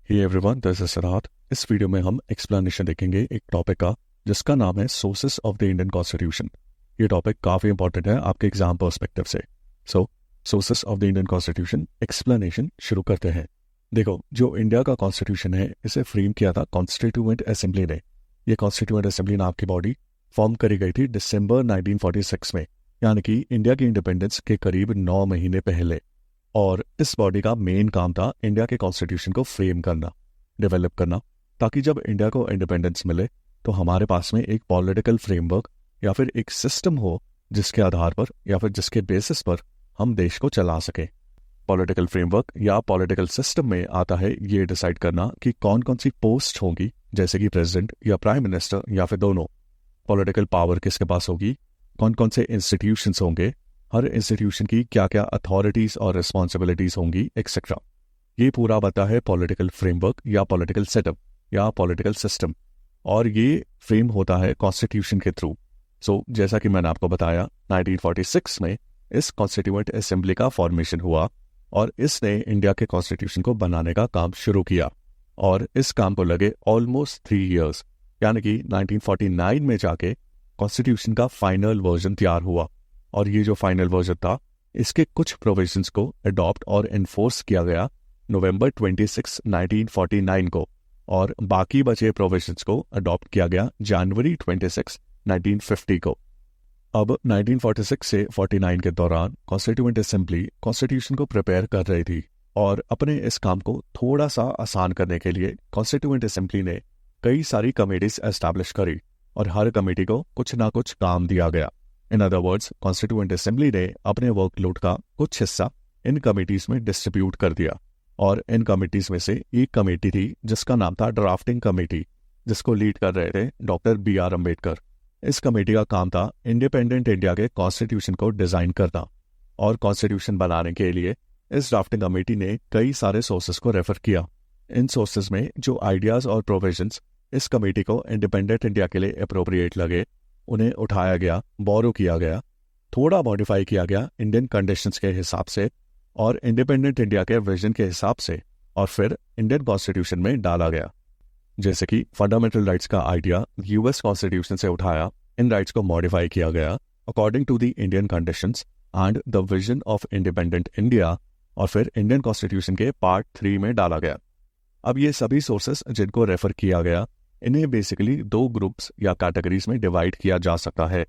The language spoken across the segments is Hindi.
Hey everyone, this is Siddharth. इस वीडियो में हम एक्सप्लेनेशन देखेंगे एक टॉपिक का जिसका नाम है sources of the Indian constitution. ये टॉपिक काफ़ी इंपॉर्टेंट है आपके एग्जाम पर्सपेक्टिव से। Sources of the Indian constitution explanation शुरू करते हैं। देखो, जो इंडिया का कॉन्स्टिट्यूशन है इसे फ्रेम किया था कॉन्स्टिट्यूएंट असेंबली ने। ये कॉन्स्टिट्यूएंट असेंबली नाम की बॉडी फॉर्म करी गई थी दिसंबर 1946 में, यानी कि इंडिया की इंडिपेंडेंस के करीब 9 महीने पहले। और इस बॉडी का मेन काम था इंडिया के कॉन्स्टिट्यूशन को फ्रेम करना, डेवलप करना, ताकि जब इंडिया को इंडिपेंडेंस मिले तो हमारे पास में एक पॉलिटिकल फ्रेमवर्क या फिर एक सिस्टम हो जिसके आधार पर या फिर जिसके बेसिस पर हम देश को चला सके। पॉलिटिकल फ्रेमवर्क या पॉलिटिकल सिस्टम में आता है ये डिसाइड करना कि कौन कौन सी पोस्ट होंगी, जैसे कि प्रेसिडेंट या प्राइम मिनिस्टर या फिर दोनों। पॉलिटिकल पावर किसके पास होगी, कौन कौन से इंस्टीट्यूशंस होंगे, हर इंस्टीट्यूशन की क्या क्या अथॉरिटीज और रिस्पॉन्सिबिलिटीज होंगी, एक्सेट्रा। ये पूरा बता है पॉलिटिकल फ्रेमवर्क या पॉलिटिकल सेटअप या पॉलिटिकल सिस्टम, और ये फ्रेम होता है कॉन्स्टिट्यूशन के थ्रू। जैसा कि मैंने आपको बताया, 1946 में इस कॉन्स्टिट्यूएंट असेंबली का फॉर्मेशन हुआ और इसने इंडिया के कॉन्स्टिट्यूशन को बनाने का काम शुरू किया। और इस काम को लगे ऑलमोस्ट 3 years, यानी कि 1949 में जाके कॉन्स्टिट्यूशन का फाइनल वर्जन तैयार हुआ। और ये जो फाइनल वर्जन था, इसके कुछ प्रोविजंस को अडॉप्ट और एनफोर्स किया गया नवंबर 26, 1949 को, और बाकी बचे प्रोविजंस को अडॉप्ट किया गया जनवरी 26, 1950 को। अब 1946 से 49 के दौरान कॉन्स्टिट्यूएंट असेंबली कॉन्स्टिट्यूशन को प्रिपेयर कर रही थी, और अपने इस काम को थोड़ा सा आसान करने के लिए कॉन्स्टिट्यूएंट असेंबली ने कई सारी कमेटीज एस्टैब्लिश करी और हर कमेटी को कुछ ना कुछ काम दिया गया। In other words, constituent assembly ने अपने वर्कलोड का कुछ हिस्सा इन कमेटीज में डिस्ट्रीब्यूट कर दिया। और इन कमेटीज में से एक कमेटी थी जिसका नाम था ड्राफ्टिंग कमेटी, जिसको लीड कर रहे थे डॉक्टर BR अम्बेडकर। इस कमेटी का काम था इंडिपेंडेंट इंडिया के कॉन्स्टिट्यूशन को डिजाइन करना, और कॉन्स्टिट्यूशन बनाने के लिए इस ड्राफ्टिंग कमेटी ने कई सारे सोर्सेस को रेफर किया। इन सोर्सेस में जो आइडियाज और प्रोविजंस इस कमेटी को इंडिपेंडेंट इंडिया के लिए अप्रोप्रिएट लगे, उन्हें उठाया गया, बोरो किया गया, थोड़ा मॉडिफाई किया गया इंडियन कंडीशंस के हिसाब से और इंडिपेंडेंट इंडिया के विजन के हिसाब से, और फिर इंडियन कॉन्स्टिट्यूशन में डाला गया। जैसे कि फंडामेंटल राइट्स का आइडिया US कॉन्स्टिट्यूशन से उठाया, इन राइट्स को मॉडिफाई किया गया according to the Indian conditions and the vision of independent India, और फिर इंडियन कॉन्स्टिट्यूशन के पार्ट 3 में डाला गया। अब ये सभी सोर्सेस जिनको रेफर किया गया, इन्हें बेसिकली 2 ग्रुप्स या कैटेगरीज में डिवाइड किया जा सकता है।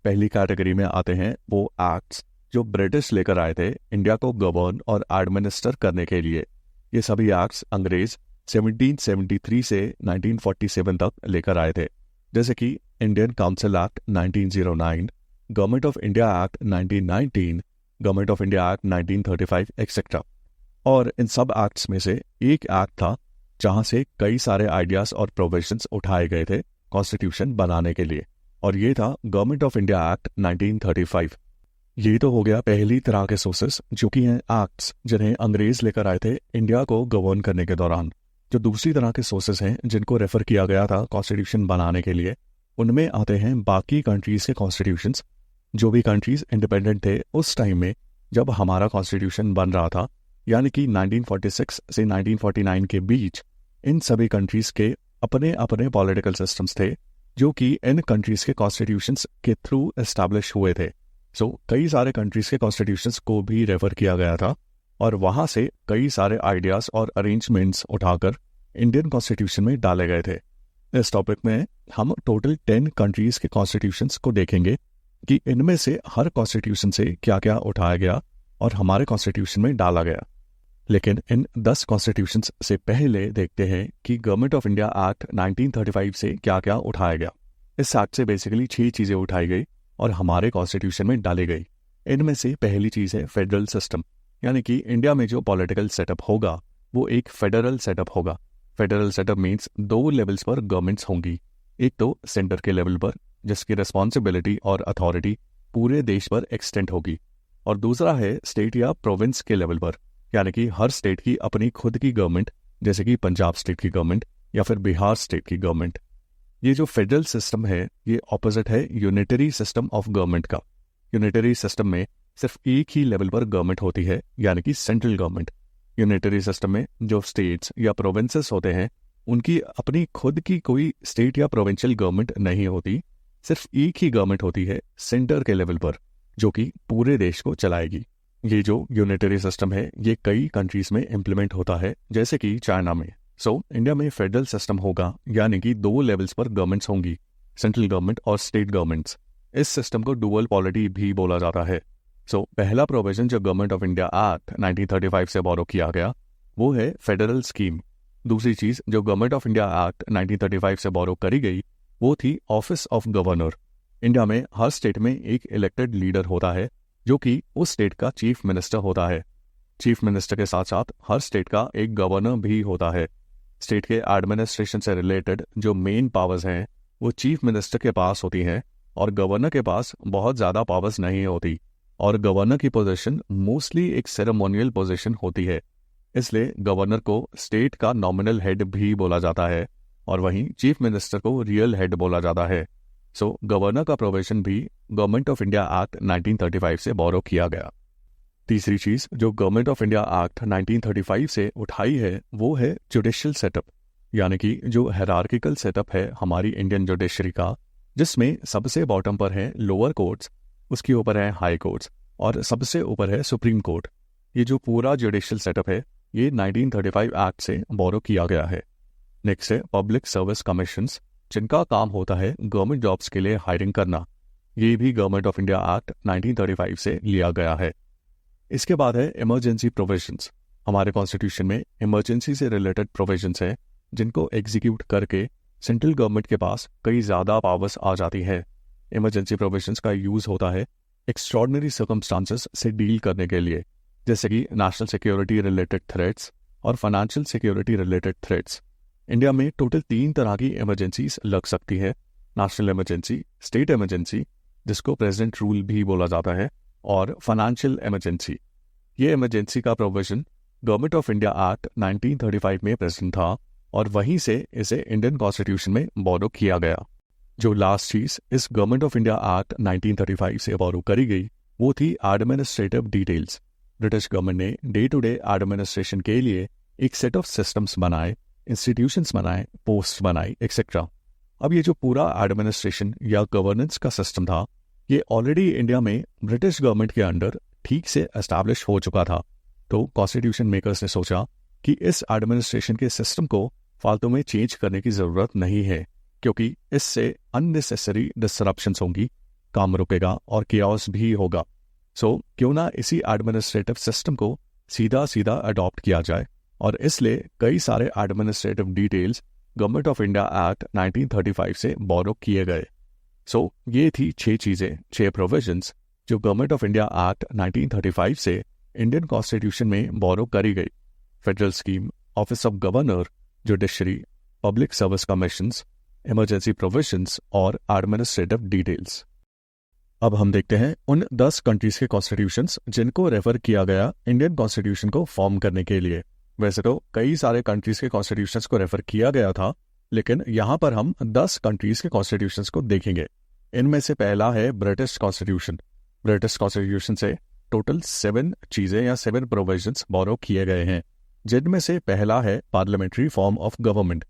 पहली कैटेगरी में आते हैं वो एक्ट्स जो ब्रिटिश लेकर आए थे इंडिया को गवर्न और एडमिनिस्टर करने के लिए। ये सभी एक्ट्स अंग्रेज 1773 से 1947 तक लेकर आए थे, जैसे कि Indian council act 1909, government of India act 1919, government of India act 1935, etcetera. और इन सब एक्ट्स में से एक एक्ट था जहां से कई सारे आइडियाज और प्रोविजंस उठाए गए थे कॉन्स्टिट्यूशन बनाने के लिए, और ये था गवर्नमेंट ऑफ इंडिया एक्ट 1935। ये तो हो गया पहली तरह के सोर्सेस, जो कि हैं एक्ट्स जिन्हें अंग्रेज लेकर आए थे इंडिया को गवर्न करने के दौरान। जो दूसरी तरह के सोर्सेस हैं जिनको रेफर किया गया था कॉन्स्टिट्यूशन बनाने के लिए, उनमें आते हैं बाकी कंट्रीज के कॉन्स्टिट्यूशंस। जो भी कंट्रीज इंडिपेंडेंट थे उस टाइम में जब हमारा कॉन्स्टिट्यूशन बन रहा था, यानी कि 1946 से 1949 के बीच, इन सभी कंट्रीज के अपने अपने पॉलिटिकल सिस्टम्स थे जो कि इन कंट्रीज के कॉन्स्टिट्यूशंस के थ्रू एस्टैब्लिश हुए थे। कई सारे कंट्रीज के कॉन्स्टिट्यूशंस को भी रेफर किया गया था, और वहां से कई सारे आइडियाज और अरेंजमेंट्स उठाकर इंडियन कॉन्स्टिट्यूशन में डाले गए थे। इस टॉपिक में हम टोटल 10 कंट्रीज के कॉन्स्टिट्यूशंस को देखेंगे कि इनमें से हर कॉन्स्टिट्यूशन से क्या क्या उठाया गया और हमारे कॉन्स्टिट्यूशन में डाला गया। लेकिन इन 10 कॉन्स्टिट्यूशंस से पहले देखते हैं कि गवर्नमेंट ऑफ इंडिया एक्ट 1935 से क्या क्या उठाया गया। इस एक्ट से बेसिकली 6 चीजें उठाई गई और हमारे कॉन्स्टिट्यूशन में डाली गई। इनमें से पहली चीज है फेडरल सिस्टम, यानी कि इंडिया में जो पॉलिटिकल सेटअप होगा वो एक फेडरल सेटअप होगा। फेडरल सेटअप मीन्स 2 लेवल्स पर गवर्नमेंट्स होंगी। एक तो सेंटर के लेवल पर, जिसकी रिस्पॉन्सिबिलिटी और अथॉरिटी पूरे देश पर एक्सटेंड होगी, और दूसरा है स्टेट या प्रोविंस के लेवल पर, यानी कि हर स्टेट की अपनी खुद की गवर्नमेंट, जैसे कि पंजाब स्टेट की गवर्नमेंट या फिर बिहार स्टेट की गवर्नमेंट। ये जो फेडरल सिस्टम है ये ऑपोजिट है यूनिटरी सिस्टम ऑफ गवर्नमेंट का। यूनिटरी सिस्टम में सिर्फ एक ही लेवल पर गवर्नमेंट होती है, यानी कि सेंट्रल गवर्नमेंट। यूनिटरी सिस्टम में जो स्टेट्स या प्रोविंसेस होते हैं उनकी अपनी खुद की कोई स्टेट या प्रोविंशियल गवर्नमेंट नहीं होती, सिर्फ एक ही गवर्नमेंट होती है सेंटर के लेवल पर जो कि पूरे देश को चलाएगी। ये जो यूनिटरी सिस्टम है ये कई कंट्रीज में इम्प्लीमेंट होता है, जैसे कि चाइना में। इंडिया में फेडरल सिस्टम होगा, यानी कि 2 लेवल्स पर गवर्नमेंट्स होंगी, सेंट्रल गवर्नमेंट और स्टेट गवर्नमेंट्स। इस सिस्टम को डुअल पॉलिटी भी बोला जाता है। पहला प्रोविजन जो गवर्नमेंट ऑफ इंडिया एक्ट 1935 से बोरो किया गया वो है फेडरल स्कीम। दूसरी चीज जो गवर्नमेंट ऑफ इंडिया एक्ट 1935 से बोरो करी गई वो थी ऑफिस ऑफ गवर्नर। इंडिया में हर स्टेट में एक इलेक्टेड लीडर होता है जो कि उस स्टेट का चीफ मिनिस्टर होता है। चीफ मिनिस्टर के साथ साथ हर स्टेट का एक गवर्नर भी होता है। स्टेट के एडमिनिस्ट्रेशन से रिलेटेड जो मेन पावर्स हैं वो चीफ मिनिस्टर के पास होती हैं और गवर्नर के पास बहुत ज़्यादा पावर्स नहीं होती, और गवर्नर की पोजीशन मोस्टली एक सेरेमोनियल पोजीशन होती है। इसलिए गवर्नर को स्टेट का नॉमिनल हेड भी बोला जाता है और वहीं चीफ मिनिस्टर को रियल हेड बोला जाता है। गवर्नर का प्रोविजन भी गवर्नमेंट ऑफ इंडिया एक्ट 1935 से बोरो किया गया। तीसरी चीज जो गवर्नमेंट ऑफ इंडिया एक्ट 1935 से उठाई है वो है जुडिशियल सेटअप, यानी कि जो हायरार्किकल सेटअप है हमारी इंडियन जुडिशरी का, जिसमें सबसे बॉटम पर है लोअर कोर्ट्स, उसके ऊपर है हाई कोर्ट्स और सबसे ऊपर है सुप्रीम कोर्ट। ये जो पूरा जुडिशियल सेटअप है ये 1935 एक्ट से बोरो किया गया है। नेक्स्ट है पब्लिक सर्विस कमीशंस, जिनका काम होता है गवर्नमेंट जॉब्स के लिए हायरिंग करना। ये भी गवर्नमेंट ऑफ इंडिया एक्ट 1935 से लिया गया है। इसके बाद है इमरजेंसी प्रोविजंस। हमारे कॉन्स्टिट्यूशन में इमरजेंसी से रिलेटेड प्रोविजंस हैं जिनको एग्जीक्यूट करके सेंट्रल गवर्नमेंट के पास कई ज़्यादा पावर्स आ जाती है। इमरजेंसी प्रोविजंस का यूज़ होता है एक्स्ट्रॉर्डिनरी सर्कमस्टांसेस से डील करने के लिए, जैसे कि नेशनल सिक्योरिटी रिलेटेड थ्रेट्स और financial security related threats. India में टोटल 3 तरह की इमरजेंसीज लग सकती है, नेशनल इमरजेंसी, स्टेट इमरजेंसी जिसको प्रेसिडेंट रूल भी बोला जाता है, और फाइनेंशियल इमरजेंसी। ये इमरजेंसी का provision government of India act 1935 में प्रेजेंट था और वहीं से इसे इंडियन कॉन्स्टिट्यूशन में बोरो किया गया। जो लास्ट चीज इस गवर्नमेंट ऑफ इंडिया एक्ट 1935 से बोरो करी गई वो थी एडमिनिस्ट्रेटिव डिटेल्स। ब्रिटिश गवर्नमेंट ने डे टू डे एडमिनिस्ट्रेशन के लिए एक सेट ऑफ सिस्टम्स बनाए, इंस्टीट्यूशंस बनाए, पोस्ट बनाई एक्सेट्रा। अब ये जो पूरा एडमिनिस्ट्रेशन या गवर्नेंस का सिस्टम था ये ऑलरेडी इंडिया में ब्रिटिश गवर्नमेंट के अंडर ठीक से एस्टैब्लिश हो चुका था। तो कॉन्स्टिट्यूशन मेकर्स ने सोचा कि इस एडमिनिस्ट्रेशन के सिस्टम को फालतू में चेंज करने की ज़रूरत नहीं है, क्योंकि इससे अननेसेसरी डिसरप्शंस होंगी, काम रुकेगा और केओस भी होगा। क्यों ना इसी एडमिनिस्ट्रेटिव सिस्टम को सीधा सीधा अडॉप्ट किया जाए, और इसलिए कई सारे administrative details government of India act 1935 से बोरो किए गए। ये थी 6 चीज़ें, 6 प्रोविजंस जो गवर्नमेंट ऑफ इंडिया एक्ट 1935 से इंडियन कॉन्स्टिट्यूशन में बोरो करी गई। Federal scheme, office of governor, judiciary, public service commissions, emergency provisions और एडमिनिस्ट्रेटिव डिटेल्स। अब हम देखते हैं उन 10 कंट्रीज के कॉन्स्टिट्यूशंस जिनको रेफर किया गया इंडियन कॉन्स्टिट्यूशन को फॉर्म करने के लिए। वैसे तो कई सारे कंट्रीज के कॉन्स्टिट्यूशंस को रेफर किया गया था, लेकिन यहाँ पर हम 10 कंट्रीज के कॉन्स्टिट्यूशंस को देखेंगे। इनमें से पहला है ब्रिटिश कॉन्स्टिट्यूशन। ब्रिटिश कॉन्स्टिट्यूशन से टोटल 7 चीज़ें या 7 प्रोविजंस बोरो किए गए हैं, जिनमें से पहला है पार्लियामेंट्री फॉर्म ऑफ गवर्नमेंट।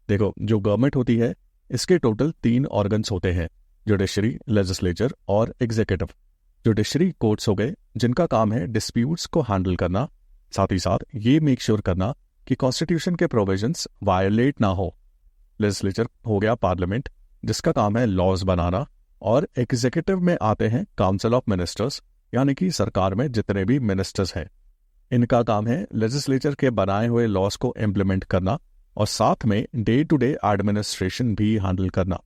देखो, जो गवर्नमेंट होती है इसके टोटल 3 ऑर्गन्स होते हैं, जुडिशरी, लेजिस्लेचर और एग्जीक्यूटिव। जुडिशरी कोर्ट्स हो गए जिनका काम है डिस्प्यूट्स को हैंडल करना, साथ ही साथ ये मेक श्योर करना कि कॉन्स्टिट्यूशन के प्रोविजंस वायलेट ना हो। लेजिस्लेचर हो गया पार्लियामेंट जिसका काम है लॉज बनाना, और एग्जीक्यूटिव में आते हैं काउंसिल ऑफ मिनिस्टर्स, यानी कि सरकार में जितने भी मिनिस्टर्स हैं। इनका काम है लेजिस्लेचर के बनाए हुए लॉज को इम्प्लीमेंट करना और साथ में डे टू डे एडमिनिस्ट्रेशन भी हैंडल करना।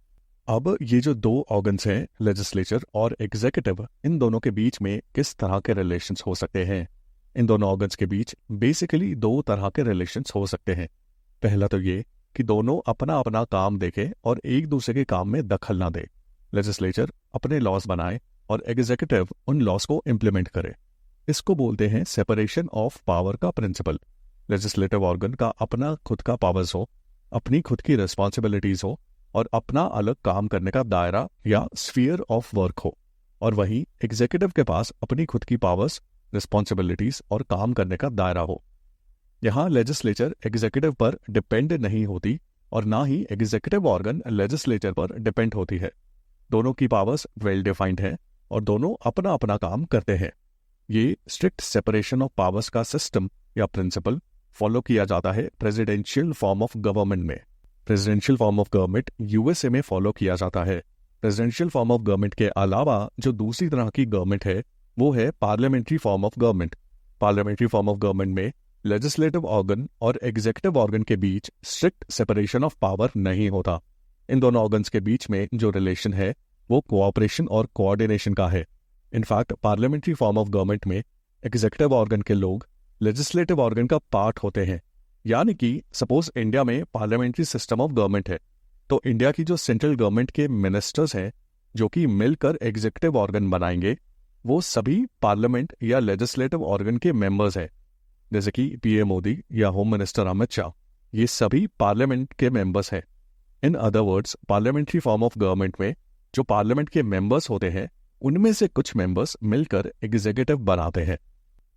अब ये जो 2 ऑर्गन्स हैं, लेजिस्लेचर और एग्जीक्यूटिव, इन दोनों के बीच में किस तरह के रिलेशंस हो सकते हैं? इन दोनों ऑर्गन्स के बीच बेसिकली 2 तरह के रिलेशंस हो सकते हैं। पहला तो ये कि दोनों अपना अपना काम देखें और एक दूसरे के काम में दखल ना दे। लेजिस्लेचर अपने लॉज बनाए और एग्जीक्यूटिव उन लॉज को इम्प्लीमेंट करे। इसको बोलते हैं सेपरेशन ऑफ पावर का प्रिंसिपल। लेजिस्लेटिव ऑर्गन का अपना खुद का पावर्स हो, अपनी खुद की रिस्पॉन्सिबिलिटीज हो और अपना अलग काम करने का दायरा या स्फीयर ऑफ वर्क हो, और वहीं एग्जीक्यूटिव के पास अपनी खुद की पावर्स, रिस्पॉन्सिबिलिटीज और काम करने का दायरा हो। यहाँ लेजिस्लेचर एग्जीक्यूटिव पर डिपेंड नहीं होती और ना ही एग्जीक्यूटिव ऑर्गन लेजिस्लेचर पर डिपेंड होती है। दोनों की पावर्स वेल डिफाइंड है और दोनों अपना अपना काम करते हैं। ये स्ट्रिक्ट सेपरेशन ऑफ पावर्स का सिस्टम या प्रिंसिपल फॉलो किया जाता है प्रेसिडेंशियल फॉर्म ऑफ गवर्नमेंट में। Presidential form of government USA में फॉलो किया जाता है। प्रेसिडेंशियल फॉर्म ऑफ गवर्नमेंट के अलावा जो दूसरी तरह की गवर्नमेंट है वो है parliamentary form of government. Parliamentary form of government में लेजिस्लेटिव ऑर्गन और एग्जीक्यूटिव ऑर्गन के बीच स्ट्रिक्ट सेपरेशन ऑफ पावर नहीं होता। इन दोनों ऑर्गन्स के बीच में जो रिलेशन है वो कोऑपरेशन और कोऑर्डिनेशन का है। In fact parliamentary form of government में एग्जीक्यूटिव ऑर्गन के लोग लेजिस्लेटिव ऑर्गन का पार्ट होते हैं। यानी कि सपोज इंडिया में पार्लियामेंट्री सिस्टम ऑफ गवर्नमेंट है तो इंडिया की जो सेंट्रल गवर्नमेंट के मिनिस्टर्स हैं जो कि मिलकर एग्जीक्यूटिव ऑर्गन बनाएंगे वो सभी पार्लियामेंट या लेजिस्लेटिव ऑर्गन के मेंबर्स हैं। जैसे कि पीएम मोदी या होम मिनिस्टर अमित शाह, ये सभी पार्लियामेंट के मेंबर्स हैं। In other words parliamentary form of government में जो पार्लियामेंट के मेंबर्स होते हैं उनमें से कुछ मेंबर्स मिलकर एग्जीक्यूटिव बनाते हैं।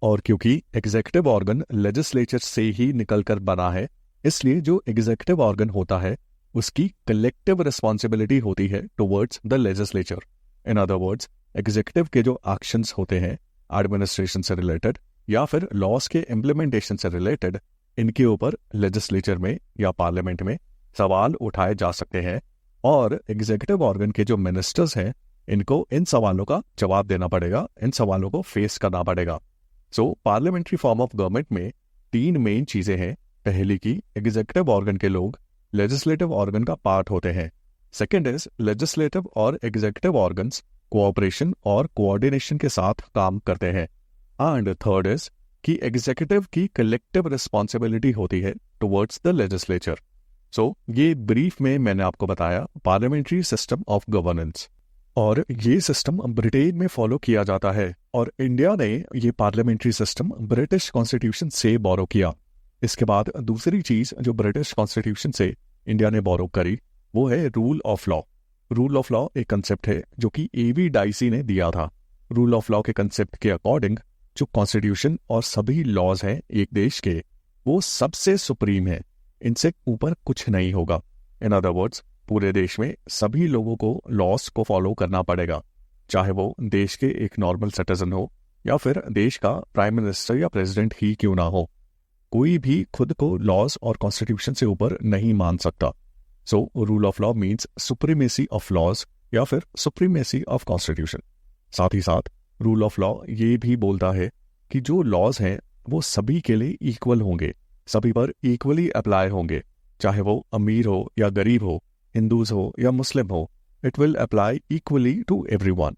और क्योंकि एग्जीक्यूटिव ऑर्गन लेजिस्लेचर से ही निकलकर बना है इसलिए जो एग्जीक्यूटिव ऑर्गन होता है उसकी कलेक्टिव रिस्पॉन्सिबिलिटी होती है towards the legislature. In other words executive के जो एक्शंस होते हैं एडमिनिस्ट्रेशन से रिलेटेड या फिर लॉस के इम्प्लीमेंटेशन से रिलेटेड, इनके ऊपर लेजिस्लेचर में या पार्लियामेंट में सवाल उठाए जा सकते हैं और एग्जीक्यूटिव ऑर्गन के जो मिनिस्टर्स हैं इनको इन सवालों का जवाब देना पड़ेगा, इन सवालों को फेस करना पड़ेगा। सो पार्लियामेंट्री फॉर्म ऑफ गवर्नमेंट में 3 मेन चीजें हैं। पहली की एग्जीक्यूटिव ऑर्गन के लोग लेजिस्लेटिव ऑर्गन का पार्ट होते हैं। सेकेंड इज लेजिस्लेटिव और एग्जीक्यूटिव ऑर्गन्स कोऑपरेशन और कोऑर्डिनेशन के साथ काम करते हैं। एंड थर्ड इज कि एग्जीक्यूटिव की कलेक्टिव रिस्पॉन्सिबिलिटी होती है टुवर्ड्स द लेजिस्लेचर। सो ये ब्रीफ में मैंने आपको बताया पार्लियामेंट्री सिस्टम ऑफ गवर्नेंस, और ये सिस्टम ब्रिटेन में फॉलो किया जाता है और इंडिया ने ये पार्लियामेंट्री सिस्टम ब्रिटिश कॉन्स्टिट्यूशन से बोरो किया। इसके बाद दूसरी चीज जो ब्रिटिश कॉन्स्टिट्यूशन से इंडिया ने बोरो करी वो है rule of law. Rule of law एक कंसेप्ट है जो कि एवी डाइसी ने दिया था। रूल ऑफ लॉ के कंसेप्ट के अकॉर्डिंग जो कॉन्स्टिट्यूशन और सभी लॉज हैं एक देश के वो सबसे सुप्रीम है, इनसे ऊपर कुछ नहीं होगा। इन अदर वर्ड्स पूरे देश में सभी लोगों को लॉस को फॉलो करना पड़ेगा, चाहे वो देश के एक नॉर्मल सिटीजन हो या फिर देश का प्राइम मिनिस्टर या प्रेसिडेंट ही क्यों ना हो। कोई भी खुद को लॉस और कॉन्स्टिट्यूशन से ऊपर नहीं मान सकता। So rule of law means supremacy of laws या फिर सुप्रीमेसी ऑफ कॉन्स्टिट्यूशन। साथ ही साथ रूल ऑफ लॉ ये भी बोलता है कि जो लॉज हैं वो सभी के लिए इक्वल होंगे, सभी पर इक्वली अप्लाई होंगे, चाहे वो अमीर हो या गरीब हो, हिंदूज हो या मुस्लिम हो, it will apply equally to everyone.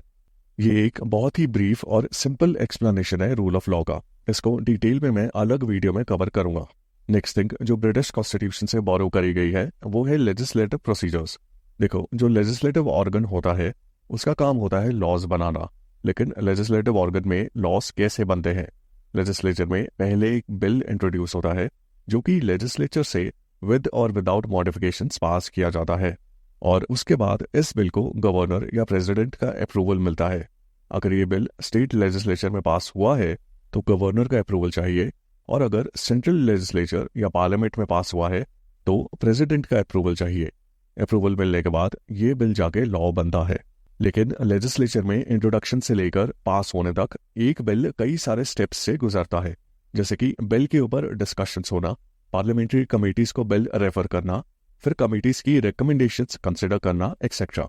ये एक बहुत ही ब्रीफ और सिंपल एक्सप्लेनेशन है रूल ऑफ लॉ का। इसको डिटेल में मैं अलग वीडियो में कवर करूंगा। नेक्स्ट थिंग जो ब्रिटिश कॉन्स्टिट्यूशन से बोरो करी गई है वो है लेजिस्लेटिव प्रोसीजर्स। देखो जो लेजिस्लेटिव ऑर्गन होता है उसका काम होता है लॉज बनाना, लेकिन लेजिस्लेटिव ऑर्गन में लॉज कैसे बनते हैं? लेजिस्लेचर में पहले एक बिल इंट्रोड्यूस होता है जो कि लेजिस्लेचर से विद और विदाउट मॉडिफिकेशंस पास किया जाता है और उसके बाद इस बिल को गवर्नर या प्रेसिडेंट का अप्रूवल मिलता है। अगर ये बिल स्टेट लेजिस्लेचर में पास हुआ है तो गवर्नर का अप्रूवल चाहिए, और अगर सेंट्रल लेजिस्लेचर या पार्लियामेंट में पास हुआ है तो प्रेसिडेंट का अप्रूवल चाहिए। अप्रूवल मिलने के बाद ये बिल जाके लॉ बनता है। लेकिन लेजिस्लेचर में इंट्रोडक्शन से लेकर पास होने तक एक बिल कई सारे स्टेप्स से गुजरता है, जैसे कि बिल के ऊपर डिस्कशंस होना, पार्लियामेंट्री कमेटीज को बिल रेफर करना, फिर कमेटीज की रिकमेंडेशंस कंसिडर करना एक्सेट्रा।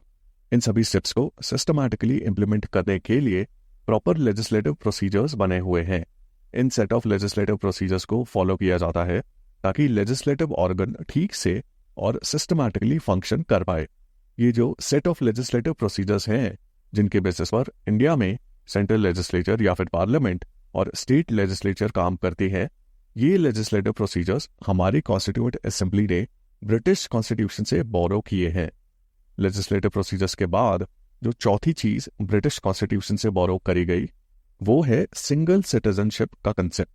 इन सभी स्टेप्स को सिस्टमैटिकली इंप्लीमेंट करने के लिए प्रॉपर लेजिस्लेटिव प्रोसीजर्स बने हुए हैं। इन सेट ऑफ लेजिस्लेटिव प्रोसीजर्स को फॉलो किया जाता है ताकि लेजिस्लेटिव ऑर्गन ठीक से और सिस्टमैटिकली फंक्शन कर पाए। ये जो सेट ऑफ लेजिस्लेटिव प्रोसीजर्स हैं जिनके बेसिस पर इंडिया में सेंट्रल लेजिस्लेचर या फिर पार्लियामेंट और स्टेट लेजिस्लेचर काम करती है, ये लेजिस्लेटिव प्रोसीजर्स हमारी कॉन्स्टिट्यूएंट असेंबली ने ब्रिटिश कॉन्स्टिट्यूशन से बोरो किए हैं। लेजिस्लेटिव प्रोसीजर्स के बाद जो चौथी चीज ब्रिटिश कॉन्स्टिट्यूशन से बोरो करी गई वो है सिंगल सिटीजनशिप का कंसेप्ट।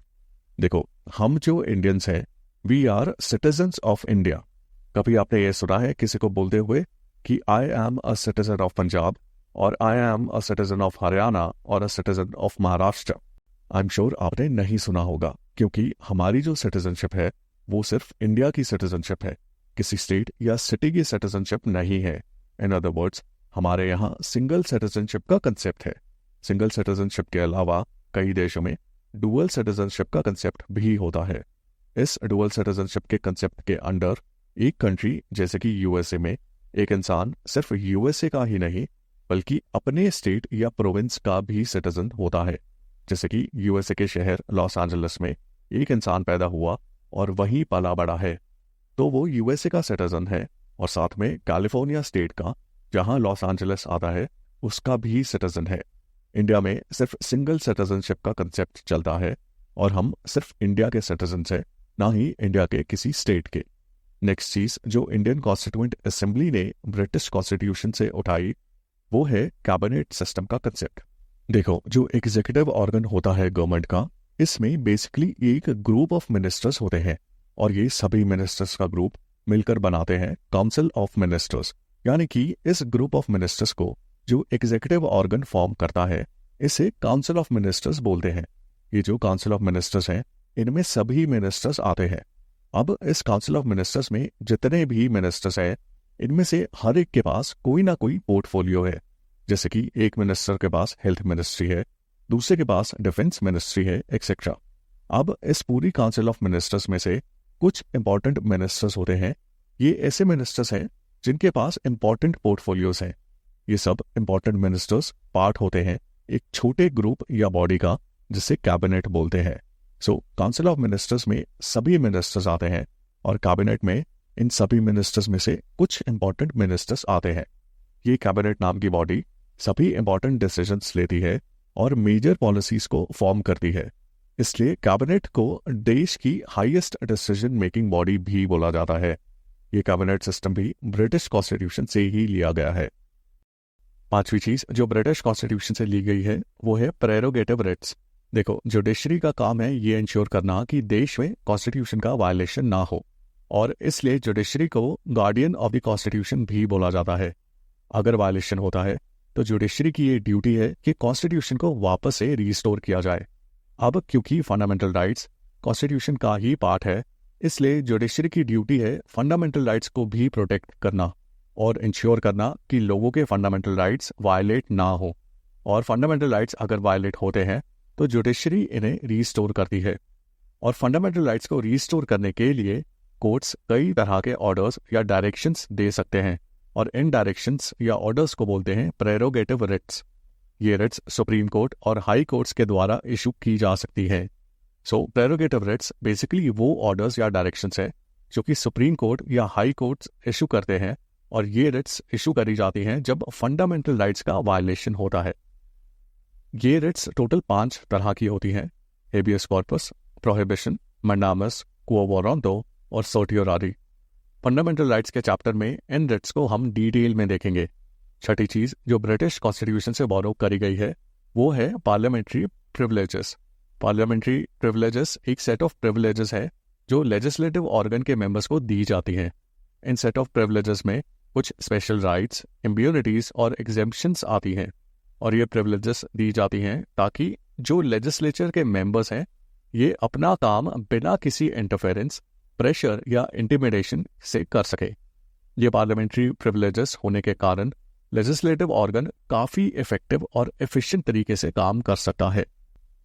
देखो हम जो इंडियंस हैं we are citizens of India. कभी आपने ये सुना है किसी को बोलते हुए कि I am a citizen of Punjab और I am a citizen of Haryana और a citizen of Maharashtra? I am sure आपने नहीं सुना होगा। क्योंकि हमारी जो सिटीजनशिप है वो सिर्फ इंडिया की सिटीजनशिप है, किसी स्टेट या सिटी की सिटीजनशिप नहीं है। इन अदर वर्ड्स, हमारे यहाँ सिंगल सिटीजनशिप का कंसेप्ट है। सिंगल सिटीजनशिप के अलावा कई देशों में डुअल सिटीजनशिप का कंसेप्ट भी होता है। इस डुअल सिटीजनशिप के कंसेप्ट के अंडर एक कंट्री जैसे कि यूएसए में एक इंसान सिर्फ यूएसए का ही नहीं बल्कि अपने स्टेट या प्रोविंस का भी सिटीजन होता है। जैसे कि यूएसए के शहर लॉस एंजलिस में एक इंसान पैदा हुआ और वहीं पला बड़ा है, तो वो यूएसए का सिटीजन है, और साथ में कैलिफोर्निया स्टेट का, जहां लॉस एंजलिस आता है, उसका भी सिटीजन है। इंडिया में सिर्फ सिंगल सिटीजनशिप का कंसेप्ट चलता है और हम सिर्फ इंडिया के सिटीजन हैं, ना ही इंडिया के किसी स्टेट के। नेक्स्ट चीज जो इंडियन कॉन्स्टिट्यूएंट असेंबली ने ब्रिटिश कॉन्स्टिट्यूशन से उठाई वो है कैबिनेट सिस्टम का कंसेप्ट। देखो, जो एग्जीक्यूटिव ऑर्गन होता है गवर्नमेंट का, इसमें बेसिकली एक ग्रुप ऑफ मिनिस्टर्स होते हैं और ये सभी मिनिस्टर्स का ग्रुप मिलकर बनाते हैं काउंसिल ऑफ मिनिस्टर्स। यानी कि इस ग्रुप ऑफ मिनिस्टर्स को जो एग्जीक्यूटिव ऑर्गन फॉर्म करता है इसे काउंसिल ऑफ मिनिस्टर्स बोलते हैं। ये जो काउंसिल ऑफ मिनिस्टर्स हैं इनमें सभी मिनिस्टर्स आते हैं। अब इस काउंसिल ऑफ मिनिस्टर्स में जितने भी मिनिस्टर्स हैं इनमें से हर एक के पास कोई ना कोई पोर्टफोलियो है। जैसे कि एक मिनिस्टर के पास हेल्थ मिनिस्ट्री है, दूसरे के पास डिफेंस मिनिस्ट्री है, एक्सेट्रा। अब इस पूरी काउंसिल ऑफ मिनिस्टर्स में से कुछ इंपॉर्टेंट मिनिस्टर्स होते हैं। ये ऐसे मिनिस्टर्स हैं जिनके पास इंपॉर्टेंट पोर्टफोलियोज हैं। ये सब इंपॉर्टेंट मिनिस्टर्स पार्ट होते हैं एक छोटे ग्रुप या बॉडी का जिसे कैबिनेट बोलते हैं। सो काउंसिल ऑफ मिनिस्टर्स में सभी मिनिस्टर्स आते हैं और कैबिनेट में इन सभी मिनिस्टर्स में से कुछ इंपॉर्टेंट मिनिस्टर्स आते हैं। ये कैबिनेट नाम की बॉडी सभी इंपॉर्टेंट डिसीजंस लेती है और मेजर पॉलिसीज को फॉर्म करती है। इसलिए कैबिनेट को देश की हाईएस्ट डिसीजन मेकिंग बॉडी भी बोला जाता है। ये कैबिनेट सिस्टम भी ब्रिटिश कॉन्स्टिट्यूशन से ही लिया गया है। पांचवी चीज जो ब्रिटिश कॉन्स्टिट्यूशन से ली गई है वो है प्रेरोगेटिव राइट्स। देखो, जुडिशरी का काम है ये इंश्योर करना कि देश में कॉन्स्टिट्यूशन का वायलेशन ना हो, और इसलिए जुडिशरी को गार्डियन ऑफ द कॉन्स्टिट्यूशन भी बोला जाता है। अगर वायलेशन होता है तो जुडिशरी की ये ड्यूटी है कि कॉन्स्टिट्यूशन को वापस से रीस्टोर किया जाए। अब क्योंकि फंडामेंटल राइट्स कॉन्स्टिट्यूशन का ही पार्ट है, इसलिए जुडिशरी की ड्यूटी है फंडामेंटल राइट्स को भी प्रोटेक्ट करना और इंश्योर करना कि लोगों के फंडामेंटल राइट्स वायलेट ना हो। और फंडामेंटल राइट्स अगर वायलेट होते हैं तो जुडिशरी इन्हें रीस्टोर करती है। और फंडामेंटल राइट्स को रीस्टोर करने के लिए कोर्ट्स कई तरह के ऑर्डर्स या डायरेक्शंस दे सकते हैं, और इन डायरेक्शंस या ऑर्डर्स को बोलते हैं प्रेरोगेटिव रिट्स। ये रिट्स सुप्रीम कोर्ट और हाई कोर्ट्स के द्वारा इशू की जा सकती है। सो प्रेरोगेटिव रिट्स बेसिकली वो ऑर्डर्स या डायरेक्शंस है जो कि सुप्रीम कोर्ट या हाई कोर्ट्स इशू करते हैं, और ये रिट्स इशू करी जाती हैं जब फंडामेंटल राइट्स का वायलेशन होता है। ये रिट्स टोटल 5 तरह की होती हैं: हेबियस कॉर्पस, प्रोहिबिशन, मंडामस, क्वो वारंटो और सर्टियोरारी। फंडामेंटल राइट्स के चैप्टर में इन रिट्स को हम डिटेल में देखेंगे। छठी चीज जो ब्रिटिश कॉन्स्टिट्यूशन से बोरो करी गई है वो है पार्लियामेंट्री प्रिविलेजेस। पार्लियामेंट्री प्रिविलेजेस एक सेट ऑफ प्रिविलेजेस है जो लेजिस्लेटिव ऑर्गन के मेंबर्स को दी जाती हैं। इन सेट ऑफ प्रिविलेजेस में कुछ स्पेशल राइट्स, इम्यूनिटीज और एग्जेम्पशंस आती हैं, और ये प्रिविलेजेस दी जाती हैं ताकि जो लेजिस्लेचर के मेंबर्स हैं ये अपना काम बिना किसी इंटरफेरेंस, प्रेशर या इंटिमिडेशन से कर सके। ये पार्लियामेंट्री प्रिविलेजेस होने के कारण लेजिस्लेटिव ऑर्गन काफ़ी इफेक्टिव और एफिशिएंट तरीके से काम कर सकता है।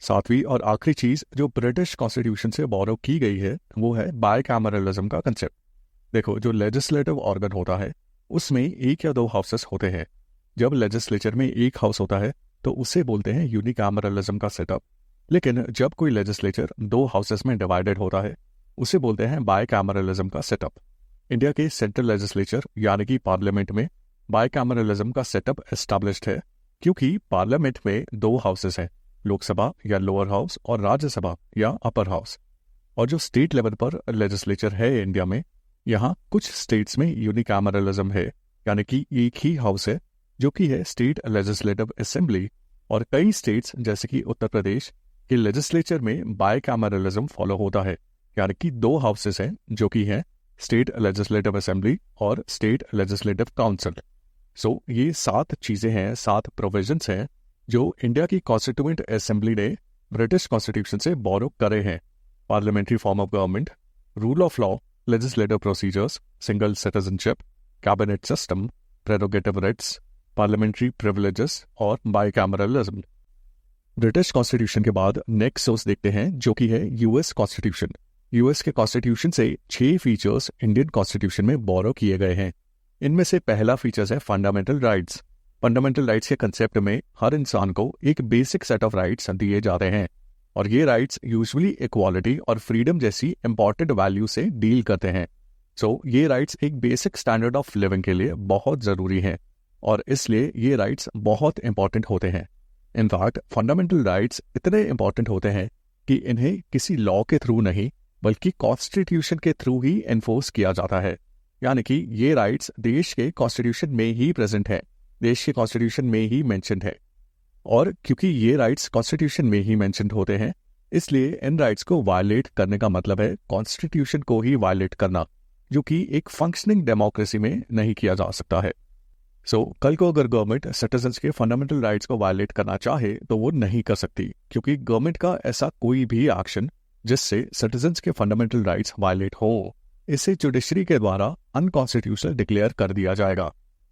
सातवीं और आखिरी चीज़ जो ब्रिटिश कॉन्स्टिट्यूशन से बोरो की गई है वो है बायकैमरलिज्म का कंसेप्ट। देखो, जो लेजिस्लेटिव ऑर्गन होता है उसमें 1 या 2 हाउसेस होते हैं। जब लेजिस्लेचर में 1 हाउस होता है तो उसे बोलते हैं यूनिकैमरलिज्म का सेटअप। लेकिन जब कोई लेजिस्लेचर 2 हाउसेस में डिवाइडेड होता है उसे बोलते हैं बायकैमरलिज्म का सेटअप। इंडिया के सेंट्रल लेजिस्लेचर यानी कि पार्लियामेंट में बायकैमरलिज्म का सेटअप एस्टैब्लिश्ड है क्योंकि पार्लियामेंट में 2 हाउसेस हैं, लोकसभा या लोअर हाउस और राज्यसभा या अपर हाउस। और जो स्टेट लेवल पर लेजिस्लेचर है इंडिया में, यहाँ कुछ स्टेट्स में यूनिकैमरलिज्म है, यानी कि एक ही हाउस है जो कि है स्टेट लेजिस्लेटिव असेंबली। और कई स्टेट्स जैसे कि उत्तर प्रदेश के लेजिस्लेचर में बायकैमरलिज्म फॉलो होता है, यानी कि 2 हाउसेस हैं जो कि हैं स्टेट लेजिस्लेटिव असेंबली और स्टेट लेजिस्लेटिव काउंसिल। सो ये 7 चीज़ें हैं, 7 प्रोविजंस हैं जो इंडिया की कॉन्स्टिट्यूएंट असेंबली ने ब्रिटिश कॉन्स्टिट्यूशन से बोरो करे हैं। Parliamentary form of government, rule of law, legislative procedures, single citizenship, cabinet system, prerogative rights, parliamentary privileges और बाइकैमरलिज्म। ब्रिटिश कॉन्स्टिट्यूशन के बाद नेक्स्ट सोर्स देखते हैं जो कि है यूएस कॉन्स्टिट्यूशन। यूएस के कॉन्स्टिट्यूशन से 6 फीचर्स इंडियन कॉन्स्टिट्यूशन में बोरो किए गए हैं। इनमें से पहला फीचर्स है फंडामेंटल राइट्स। फंडामेंटल राइट्स के कंसेप्ट में हर इंसान को एक बेसिक सेट ऑफ राइट्स दिए जाते हैं और ये राइट्स यूजुअली इक्वालिटी और फ्रीडम जैसी इंपॉर्टेंट वैल्यू से डील करते हैं। सो ये राइट्स एक बेसिक स्टैंडर्ड ऑफ लिविंग के लिए बहुत ज़रूरी हैं और इसलिए ये राइट्स बहुत इंपॉर्टेंट होते हैं। इनफैक्ट फंडामेंटल राइट्स इतने इंपॉर्टेंट होते हैं कि इन्हें किसी लॉ के थ्रू नहीं बल्कि कॉन्स्टिट्यूशन के थ्रू ही एनफोर्स किया जाता है। यानी कि ये राइट्स देश के कॉन्स्टिट्यूशन में ही प्रेजेंट है, देश के कॉन्स्टिट्यूशन में ही मेंशन्ड है। और क्योंकि ये राइट्स कॉन्स्टिट्यूशन में ही मेंशन्ड होते हैं इसलिए इन राइट्स को वायलेट करने का मतलब है कॉन्स्टिट्यूशन को ही वायलेट करना, जो कि एक फंक्शनिंग डेमोक्रेसी में नहीं किया जा सकता है। सो कल को अगर गवर्नमेंट सिटीजन्स के फंडामेंटल राइट्स को वायलेट करना चाहे तो वो नहीं कर सकती, क्योंकि गवर्नमेंट का ऐसा कोई भी एक्शन जिससे सिटीजन्स के फंडामेंटल राइट्स वायलेट हो इसे जुडिशरी के द्वारा अनकॉन्स्टिट्यूशनल डिक्लेयर कर दिया जाएगा।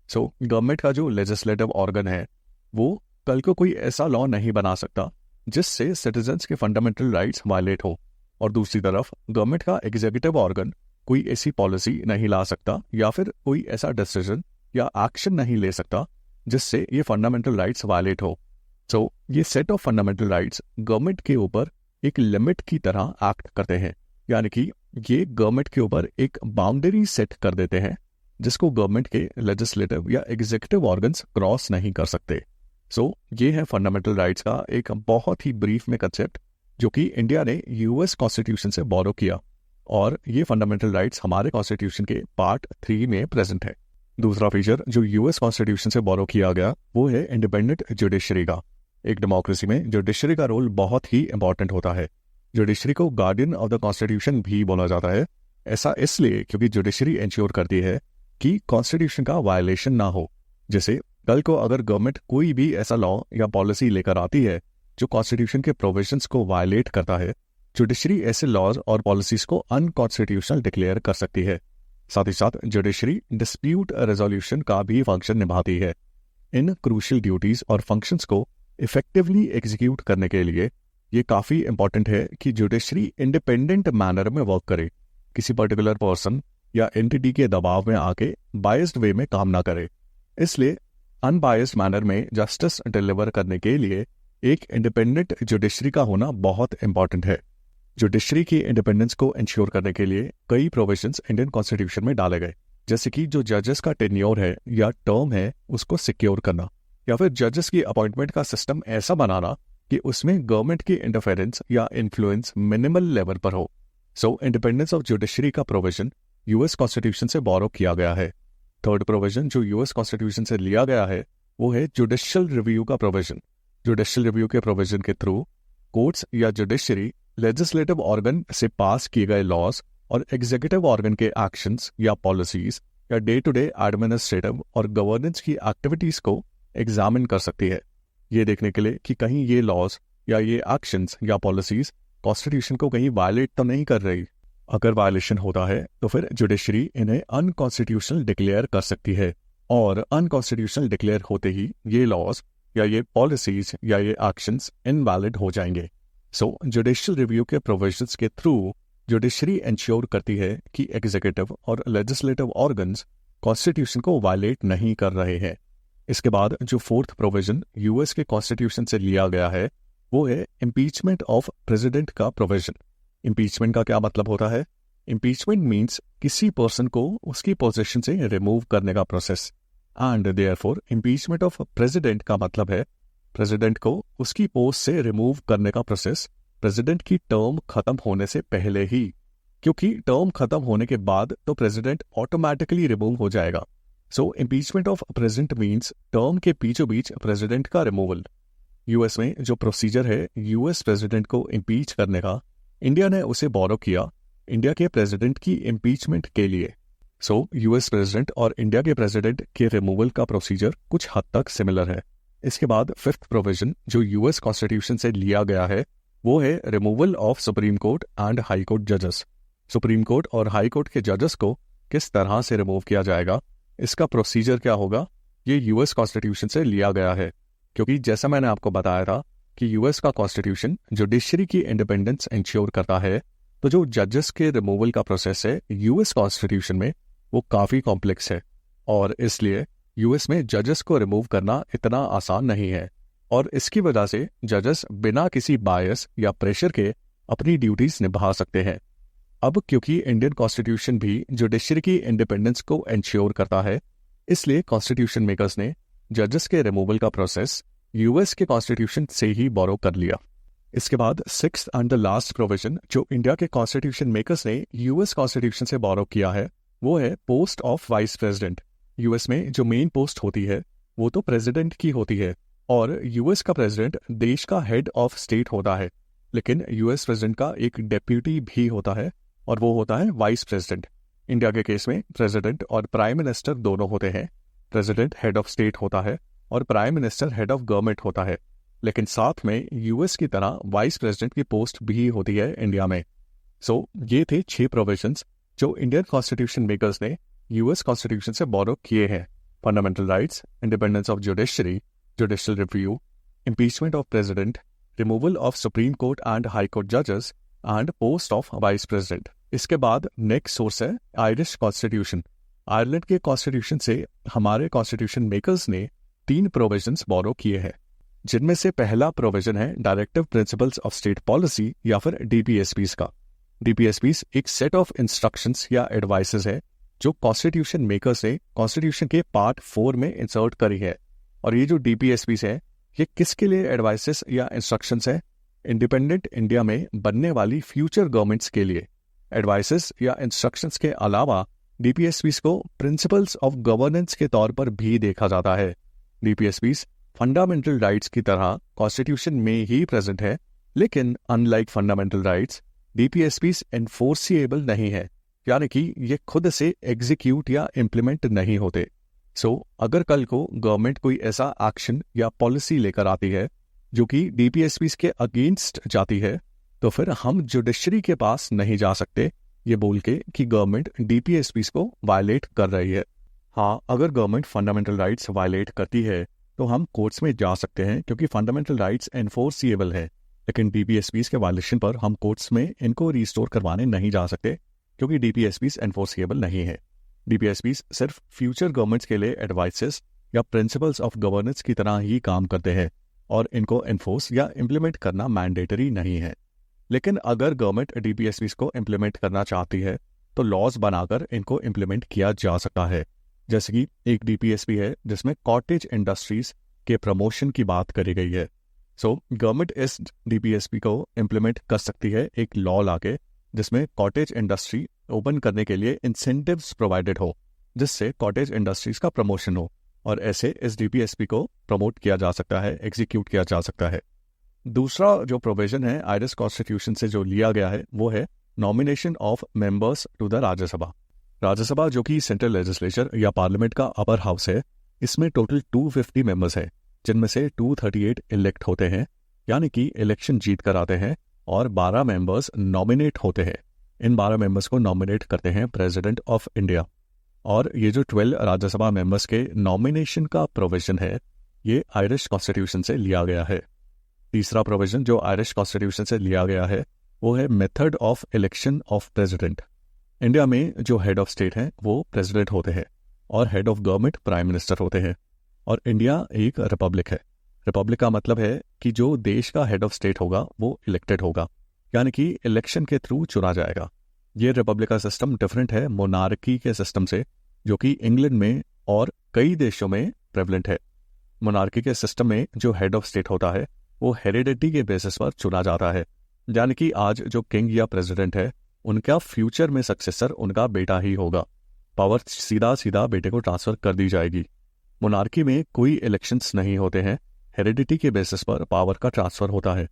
सो गवर्नमेंट का जो लेजिस्लेटिव ऑर्गन है वो कल को कोई ऐसा लॉ नहीं बना सकता जिससे सिटीजन्स के फंडामेंटल राइट्स वायलेट हो, और दूसरी तरफ गवर्नमेंट का एग्जीक्यूटिव ऑर्गन कोई ऐसी पॉलिसी नहीं ला सकता या फिर कोई ऐसा डिसीजन या एक्शन नहीं ले सकता जिससे ये फंडामेंटल राइट्स वायलेट हो। सो ये set of fundamental rights government के ऊपर एक लिमिट की तरह एक्ट करते हैं, यानी कि ये गवर्नमेंट के ऊपर एक बाउंड्री सेट कर देते हैं जिसको गवर्नमेंट के लेजिस्लेटिव या एग्जीक्यूटिव ऑर्गन्स क्रॉस नहीं कर सकते। सो ये है फंडामेंटल राइट्स का एक बहुत ही ब्रीफ में कंसेप्ट जो कि इंडिया ने यूएस कॉन्स्टिट्यूशन से बोरो किया, और ये फंडामेंटल राइट्स हमारे कॉन्स्टिट्यूशन के पार्ट 3 में प्रेजेंट है। दूसरा फीचर जो यूएस कॉन्स्टिट्यूशन से बोरो किया गया वो है इंडिपेंडेंट जुडिशरी का। एक डेमोक्रेसी में जुडिशरी का रोल बहुत ही इंपॉर्टेंट होता है। जुडिशरी को गार्डियन ऑफ द कॉन्स्टिट्यूशन भी बोला जाता है। ऐसा इसलिए क्योंकि जुडिशरी इंश्योर करती है कि कॉन्स्टिट्यूशन का वायलेशन ना हो। जैसे कल को अगर गवर्नमेंट कोई भी ऐसा लॉ या पॉलिसी लेकर आती है जो कॉन्स्टिट्यूशन के प्रोविजंस को वायलेट करता है, जुडिशरी ऐसे लॉज और पॉलिसीज को अनकॉन्स्टिट्यूशनल डिक्लेयर कर सकती है। साथ ही साथ जुडिशरी डिस्प्यूट रेजोल्यूशन का भी फंक्शन निभाती है। इन क्रूशियल ड्यूटीज और फंक्शंस को इफेक्टिवली एग्जीक्यूट करने के लिए ये काफ़ी इंपॉर्टेंट है कि जुडिशरी इंडिपेंडेंट मैनर में वर्क करे, किसी पर्टिकुलर पर्सन या एंटिटी के दबाव में आके बायस्ड वे में काम ना करे। इसलिए अनबायस्ड मैनर में जस्टिस डिलीवर करने के लिए एक इंडिपेंडेंट जुडिशरी का होना बहुत इंपॉर्टेंट है। जुडिशरी की इंडिपेंडेंस को इंश्योर करने के लिए कई प्रोविजंस इंडियन कॉन्स्टिट्यूशन में डाले गए, जैसे कि जो जजेस का टेन्योर है या टर्म है उसको सिक्योर करना, या फिर जजेस की अपॉइंटमेंट का सिस्टम ऐसा बनाना कि उसमें गवर्नमेंट की इंटरफेरेंस या इन्फ्लुएंस मिनिमल लेवल पर हो। सो इंडिपेंडेंस ऑफ जुडिशरी का प्रोविजन यूएस कॉन्स्टिट्यूशन से बोरो किया गया है। थर्ड प्रोविजन जो यूएस कॉन्स्टिट्यूशन से लिया गया है वो है जुडिशियल रिव्यू का प्रोविजन। जुडिशियल रिव्यू के प्रोविजन के थ्रू कोर्ट्स या जुडिशरी लेजिस्लेटिव ऑर्गन से पास किए गए लॉज और एग्जीक्यूटिव ऑर्गन के एक्शंस या पॉलिसीज या डे टू डे एडमिनिस्ट्रेटिव और गवर्नेंस की एक्टिविटीज को एग्जामिन कर सकती है, ये देखने के लिए कि कहीं ये लॉज या ये एक्शंस या पॉलिसीज कॉन्स्टिट्यूशन को कहीं वायलेट तो नहीं कर रही। अगर वायलेशन होता है तो फिर जुडिशरी इन्हें अनकॉन्स्टिट्यूशनल डिक्लेयर कर सकती है, और अनकॉन्स्टिट्यूशनल डिक्लेयर होते ही ये लॉज या ये पॉलिसीज या ये एक्शंस इनवैलिड हो जाएंगे। सो जुडिशियल रिव्यू के प्रोविजंस के थ्रू जुडिशरी इंश्योर करती है कि एग्जीक्यूटिव और लेजिस्लेटिव ऑर्गन्स कॉन्स्टिट्यूशन को वायलेट नहीं कर रहे हैं। इसके बाद जो फोर्थ प्रोविजन यूएस के कॉन्स्टिट्यूशन से लिया गया है वो है इम्पीचमेंट ऑफ प्रेसिडेंट का प्रोविजन। इम्पीचमेंट का क्या मतलब होता है? इम्पीचमेंट मीन्स किसी पर्सन को उसकी पोजीशन से रिमूव करने का process, and therefore impeachment of president का मतलब है प्रेसिडेंट को उसकी पोस्ट से रिमूव करने का प्रोसेस प्रेसिडेंट की टर्म खत्म होने से पहले ही, क्योंकि टर्म खत्म होने के बाद तो प्रेसिडेंट ऑटोमेटिकली रिमूव हो जाएगा। So impeachment of president means term के बीचों बीच प्रेसिडेंट का रिमूवल। यूएस में जो प्रोसीजर है यूएस प्रेसिडेंट को इम्पीच करने का, इंडिया ने उसे बोरो किया इंडिया के प्रेसिडेंट की इम्पीचमेंट के लिए। सो यूएस प्रेसिडेंट और इंडिया के प्रेसिडेंट के रिमूवल का प्रोसीजर कुछ हद तक सिमिलर है। इसके बाद फिफ्थ प्रोविजन जो यूएस कॉन्स्टिट्यूशन से लिया गया है वो है removal of supreme court and high court जजेस। सुप्रीम कोर्ट और हाई कोर्ट के जजेस को किस तरह से रिमूव किया जाएगा, इसका प्रोसीजर क्या होगा, ये यूएस कॉन्स्टिट्यूशन से लिया गया है। क्योंकि जैसा मैंने आपको बताया था कि यूएस का कॉन्स्टिट्यूशन जुडिशरी की इंडिपेंडेंस इंश्योर करता है, तो जो जजेस के रिमूवल का प्रोसेस है यूएस कॉन्स्टिट्यूशन में वो काफ़ी कॉम्प्लेक्स है, और इसलिए यूएस में जजेस को रिमूव करना इतना आसान नहीं है। और इसकी वजह से जजेस बिना किसी बायस या प्रेशर के अपनी ड्यूटीज निभा सकते हैं। अब क्योंकि इंडियन कॉन्स्टिट्यूशन भी जुडिशरी की इंडिपेंडेंस को इंश्योर करता है, इसलिए कॉन्स्टिट्यूशन मेकर्स ने जजेस के रिमूवल का प्रोसेस यूएस के कॉन्स्टिट्यूशन से ही बोरो कर लिया। इसके बाद sixth and the last provision जो इंडिया के कॉन्स्टिट्यूशन मेकर्स ने यूएस कॉन्स्टिट्यूशन से बोरो किया है, वो है post of vice president. US में जो मेन पोस्ट होती है वो तो प्रेसिडेंट की होती है, और यूएस का प्रेसिडेंट देश का हेड ऑफ स्टेट होता है, लेकिन यूएस प्रेसिडेंट का एक डेप्यूटी भी होता है और वो होता है वाइस प्रेसिडेंट। इंडिया के केस में प्रेसिडेंट और प्राइम मिनिस्टर दोनों होते हैं। प्रेसिडेंट हेड ऑफ स्टेट होता है और prime minister head of government होता है, लेकिन साथ में यूएस की तरह वाइस प्रेसिडेंट की पोस्ट भी होती है इंडिया में। सो ये थे 6 प्रोविजंस जो इंडियन कॉन्स्टिट्यूशन मेकर्स ने यूएस कॉन्स्टिट्यूशन से बोरो किए हैं। Fundamental rights, independence of judiciary, judicial review, impeachment of president, removal of Supreme Court and High Court judges, and post of Vice President। इसके बाद नेक्स्ट सोर्स है आयरिश कॉन्स्टिट्यूशन। आयरलैंड के कॉन्स्टिट्यूशन से हमारे कॉन्स्टिट्यूशन मेकर्स ने 3 प्रोविजंस बोरो किए हैं, जिनमें से पहला प्रोविजन है directive principles of state policy या फिर डीपीएसपीज का। डीपीएसपीज एक सेट ऑफ इंस्ट्रक्शंस या एडवाइसेस है जो कॉन्स्टिट्यूशन मेकर्स ने कॉन्स्टिट्यूशन के पार्ट 4 में इंसर्ट करी है। और ये जो डीपीएसपीज है ये किसके लिए एडवाइसेस या इंस्ट्रक्शंस है? इंडिपेंडेंट इंडिया में बनने वाली फ्यूचर गवर्नमेंट्स के लिए। एडवाइसेस या इंस्ट्रक्शंस के अलावा डीपीएसपीज को प्रिंसिपल्स ऑफ गवर्नेंस के तौर पर भी देखा जाता है। डीपीएसपीज फंडामेंटल राइट्स की तरह कॉन्स्टिट्यूशन में ही प्रेजेंट है, लेकिन unlike fundamental rights DPSPs enforceable नहीं है, यानी कि ये खुद से एग्जीक्यूट या इम्प्लीमेंट नहीं होते। अगर कल को गवर्नमेंट कोई ऐसा एक्शन या पॉलिसी लेकर आती है जो कि डीपीएसपीज के अगेंस्ट जाती है, तो फिर हम जुडिशरी के पास नहीं जा सकते ये बोल के कि गवर्नमेंट डीपीएसपीज को वायलेट कर रही है। हाँ, अगर गवर्नमेंट फंडामेंटल राइट्स वायलेट करती है तो हम कोर्ट्स में जा सकते हैं क्योंकि फंडामेंटल राइट्स एनफोर्सिएबल है, लेकिन डीपीएसपीज के वायलेशन पर हम कोर्ट्स में इनको रिस्टोर करवाने नहीं जा सकते क्योंकि डीपीएसपीज एनफोर्सिएबल नहीं है। डीपीएसपीज सिर्फ फ्यूचर गवर्नमेंट्स के लिए एडवाइसेस या प्रिंसिपल्स ऑफ गवर्नेंस की तरह ही काम करते हैं और इनको एनफोर्स या इम्प्लीमेंट करना मैंडेटरी नहीं है। लेकिन अगर गवर्नमेंट डीपीएसपीज को इम्प्लीमेंट करना चाहती है तो लॉज बनाकर इनको इम्प्लीमेंट किया जा सकता है। जैसे कि एक डीपीएसपी है जिसमें कॉटेज इंडस्ट्रीज के प्रमोशन की बात करी गई है। गवर्नमेंट इस डीपीएसपी को इम्प्लीमेंट कर सकती है एक लॉ लाके जिसमें कॉटेज इंडस्ट्री ओपन करने के लिए इंसेंटिव्स प्रोवाइडेड हो, जिससे कॉटेज इंडस्ट्रीज का प्रमोशन हो, और ऐसे इस डीपीएसपी को प्रमोट किया जा सकता है, एग्जीक्यूट किया जा सकता है। दूसरा जो प्रोविजन है आयरिश कॉन्स्टिट्यूशन से जो लिया गया है वो है nomination of members to the Rajya Sabha. Rajya Sabha जो कि सेंट्रल लेजिस्लेचर या पार्लियामेंट का अपर हाउस है, इसमें टोटल 250 मेंबर्स हैं, जिनमें से 238 इलेक्ट होते हैं, यानी कि इलेक्शन जीत कर आते हैं, और 12 मेंबर्स नॉमिनेट होते हैं। इन 12 मेंबर्स को नॉमिनेट करते हैं प्रेसिडेंट ऑफ इंडिया। और ये जो 12 राज्यसभा मेंबर्स के नॉमिनेशन का प्रोविजन है ये आयरिश कॉन्स्टिट्यूशन से लिया गया है। तीसरा प्रोविजन जो आयरिश कॉन्स्टिट्यूशन से लिया गया है वो है method of election of president. India में जो हेड ऑफ स्टेट हैं वो प्रेसिडेंट होते हैं और head of government prime minister होते हैं, और इंडिया एक रिपब्लिक है। रिपब्लिक का मतलब है कि जो देश का हेड ऑफ स्टेट होगा वो इलेक्टेड होगा, यानी कि इलेक्शन के थ्रू चुना जाएगा। ये रिपब्लिक का सिस्टम डिफरेंट है मोनार्की के सिस्टम से, जो कि इंग्लैंड में और कई देशों में प्रेवलेंट है। मोनार्की के सिस्टम में जो हेड ऑफ स्टेट होता है वो हेरिडिटी के बेसिस पर चुना जाता है, यानी कि आज जो किंग या प्रेसिडेंट है उनका फ्यूचर में सक्सेसर उनका बेटा ही होगा। पावर सीधा सीधा बेटे को ट्रांसफर कर दी जाएगी। मोनार्की में कोई इलेक्शंस नहीं होते हैं, हेरिडिटी के बेसिस पर पावर का ट्रांसफर होता है।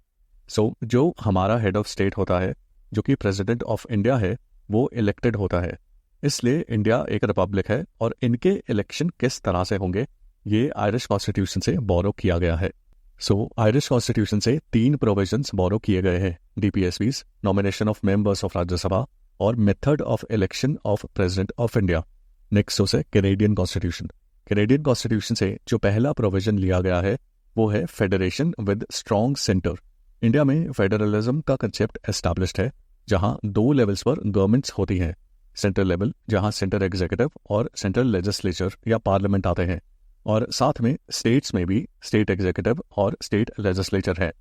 जो हमारा हेड ऑफ स्टेट होता है जो कि प्रेसिडेंट ऑफ इंडिया है वो इलेक्टेड होता है। इसलिए इंडिया एक रिपब्लिक है और इनके इलेक्शन किस तरह से होंगे ये आयरिश कॉन्स्टिट्यूशन से बोरो किया गया है। आयरिश कॉन्स्टिट्यूशन से 3 प्रोविजंस बोरो किए गए हैं, DPSBs, nomination of members of Rajya Sabha और method of election of president of India. Next source है कैनेडियन कॉन्स्टिट्यूशन। कैनेडियन कॉन्स्टिट्यूशन से जो पहला प्रोविजन लिया गया है वो है federation with strong centre. India में फेडरलिज्म का कंसेप्ट एस्टैब्लिश्ड है, जहां 2 लेवल्स पर गवर्नमेंट्स होती हैं। सेंट्रल लेवल, जहां सेंट्रल एग्जीक्यूटिव और सेंट्रल लेजिस्लेचर या पार्लियामेंट आते हैं, और साथ में स्टेट्स में भी स्टेट एग्जीक्यूटिव और स्टेट लेजिस्लेचर है।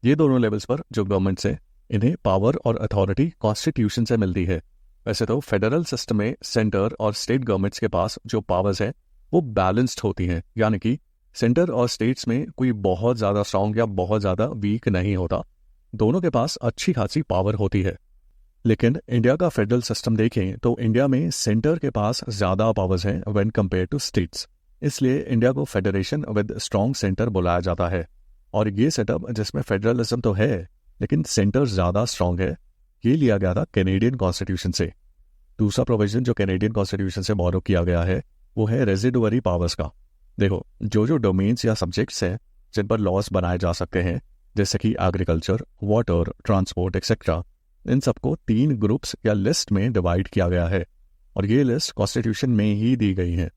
ये दोनों लेवल्स पर जो गवर्नमेंट्स है, इन्हें पावर और अथॉरिटी कॉन्स्टिट्यूशन से मिलती है। वैसे तो फेडरल सिस्टम में सेंटर और स्टेट गवर्नमेंट्स के पास जो पावर्स है वो बैलेंस्ड होती हैं, यानी कि सेंटर और स्टेट्स में कोई बहुत ज़्यादा स्ट्रांग या बहुत ज़्यादा वीक नहीं होता, दोनों के पास अच्छी खासी पावर होती है। लेकिन इंडिया का फेडरल सिस्टम देखें तो इंडिया में सेंटर के पास ज़्यादा पावर्स हैं व्हेन कंपेयर टू स्टेट्स, इसलिए इंडिया को फेडरेशन विद स्ट्रॉन्ग सेंटर बुलाया जाता है। और ये सेटअप जिसमें फेडरलिज्म तो है लेकिन सेंटर ज़्यादा स्ट्रॉन्ग है, ये लिया गया था कैनेडियन कॉन्स्टिट्यूशन से। दूसरा प्रोविजन जो कैनेडियन कॉन्स्टिट्यूशन से बोरो किया गया है वो है रेजिडुअरी पावर्स का। देखो, जो डोमेन्स या सब्जेक्ट्स हैं जिन पर लॉज बनाए जा सकते हैं, जैसे कि एग्रीकल्चर, वाटर, ट्रांसपोर्ट एक्सेट्रा, इन सबको 3 ग्रुप्स या लिस्ट में डिवाइड किया गया है और ये लिस्ट कॉन्स्टिट्यूशन में ही दी गई है।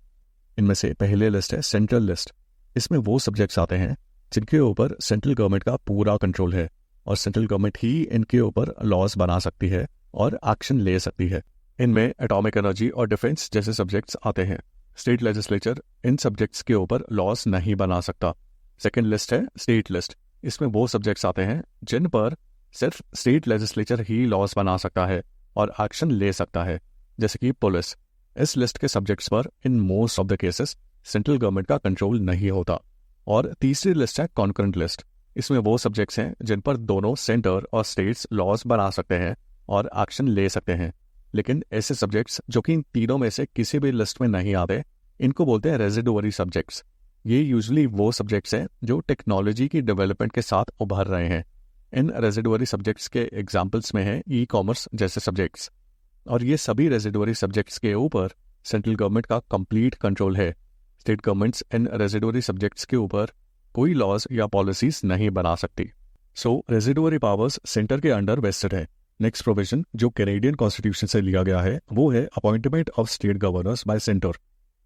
इनमें से पहले लिस्ट है सेंट्रल लिस्ट। इसमें वो सब्जेक्ट्स आते हैं जिनके ऊपर सेंट्रल गवर्नमेंट का पूरा कंट्रोल है और सेंट्रल गवर्नमेंट ही इनके ऊपर लॉज बना सकती है और एक्शन ले सकती है। इनमें एटॉमिक एनर्जी और डिफेंस जैसे सब्जेक्ट्स आते हैं। स्टेट लेजिस्लेचर इन सब्जेक्ट्स के ऊपर लॉज नहीं बना सकता। सेकेंड लिस्ट है स्टेट लिस्ट। इसमें वो सब्जेक्ट्स आते हैं जिन पर सिर्फ स्टेट लेजिस्लेचर ही लॉज बना सकता है और एक्शन ले सकता है, जैसे कि पुलिस। इस लिस्ट के सब्जेक्ट्स पर in most of the cases central government का कंट्रोल नहीं होता। और तीसरी लिस्ट है कॉन्करेंट लिस्ट। इसमें वो सब्जेक्ट्स हैं जिन पर दोनों सेंटर और स्टेट्स लॉज बना सकते हैं और एक्शन ले सकते हैं। लेकिन ऐसे सब्जेक्ट्स जो कि इन तीनों में से किसी भी लिस्ट में नहीं आते, इनको बोलते हैं रेजिडुअरी सब्जेक्ट्स। ये यूजुअली वो सब्जेक्ट्स हैं जो टेक्नोलॉजी की डेवलपमेंट के साथ उभर रहे हैं। इन रेजिडुअरी सब्जेक्ट्स के एग्जाम्पल्स में है ई-कॉमर्स जैसे सब्जेक्ट्स। और ये सभी रेजिडुअरी सब्जेक्ट्स के ऊपर सेंट्रल गवर्नमेंट का कंप्लीट कंट्रोल है। स्टेट गवर्नमेंट्स इन रेजिडुअरी सब्जेक्ट्स के ऊपर कोई लॉज या पॉलिसीज नहीं बना सकती। रेजिडुअरी पावर्स सेंटर के अंडर वेस्टेड है। नेक्स्ट प्रोविजन जो कैनेडियन कॉन्स्टिट्यूशन से लिया गया है वो है appointment of state governors bye centre.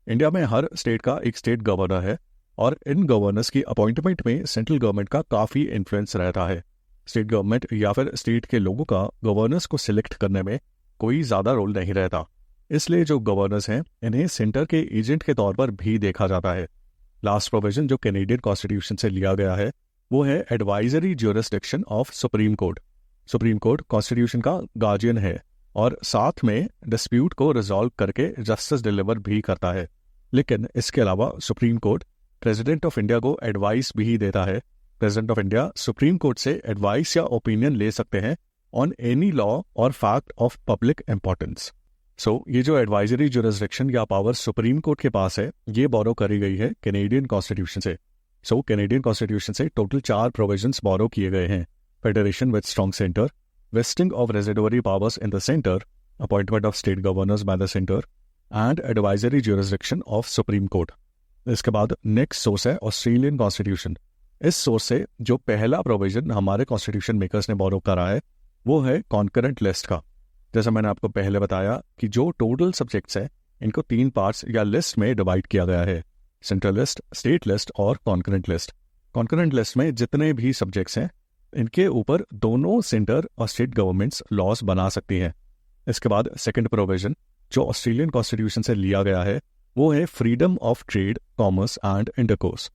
India में हर स्टेट का एक स्टेट गवर्नर है और इन गवर्नर्स की अपॉइंटमेंट में सेंट्रल गवर्नमेंट का काफ़ी इन्फ्लुएंस रहता है। स्टेट गवर्नमेंट या फिर स्टेट के लोगों का गवर्नर्स को सिलेक्ट करने में कोई ज़्यादा रोल नहीं रहता, इसलिए जो गवर्नर्स हैं इन्हें सेंटर के एजेंट के तौर पर भी देखा जाता है। लास्ट प्रोविजन जो कैनेडियन कॉन्स्टिट्यूशन से लिया गया है वो है advisory jurisdiction of supreme court. Supreme court constitution का गार्जियन है और साथ में डिस्प्यूट को रिजॉल्व करके जस्टिस डिलीवर भी करता है। लेकिन इसके अलावा supreme court president of India को एडवाइस भी देता है। President of India supreme court से एडवाइस या ओपिनियन ले सकते हैं ऑन एनी लॉ और फैक्ट ऑफ पब्लिक इंपॉर्टेंस। ये जो एडवाइजरी ज्यूरिसडिक्शन या पावर सुप्रीम कोर्ट के पास है, ये बोरो करी गई है कैनेडियन कॉन्स्टिट्यूशन से। कैनेडियन कॉन्स्टिट्यूशन से टोटल 4 प्रोविजंस बोरो किए गए हैं। Federation with strong centre, wasting of residuary powers in the centre, appointment of state governors by the centre and advisory jurisdiction of supreme court. इसके बाद नेक्स्ट सोर्स है ऑस्ट्रेलियन कॉन्स्टिट्यूशन। इस सोर्स से जो पहला प्रोविजन हमारे कॉन्स्टिट्यूशन मेकर्स ने बोरो करा है वो है कॉन्करेंट लिस्ट का। जैसा मैंने आपको पहले बताया कि जो टोटल सब्जेक्ट्स हैं इनको 3 पार्ट्स या लिस्ट में डिवाइड किया गया है, सेंट्रल लिस्ट, स्टेट लिस्ट और कॉन्करेंट लिस्ट। कॉन्करेंट लिस्ट में जितने भी सब्जेक्ट्स हैं इनके ऊपर दोनों सेंटर और स्टेट गवर्नमेंट्स लॉज बना सकती हैं। इसके बाद सेकंड प्रोविजन जो ऑस्ट्रेलियन कॉन्स्टिट्यूशन से लिया गया है वो है freedom of trade, commerce and intercourse.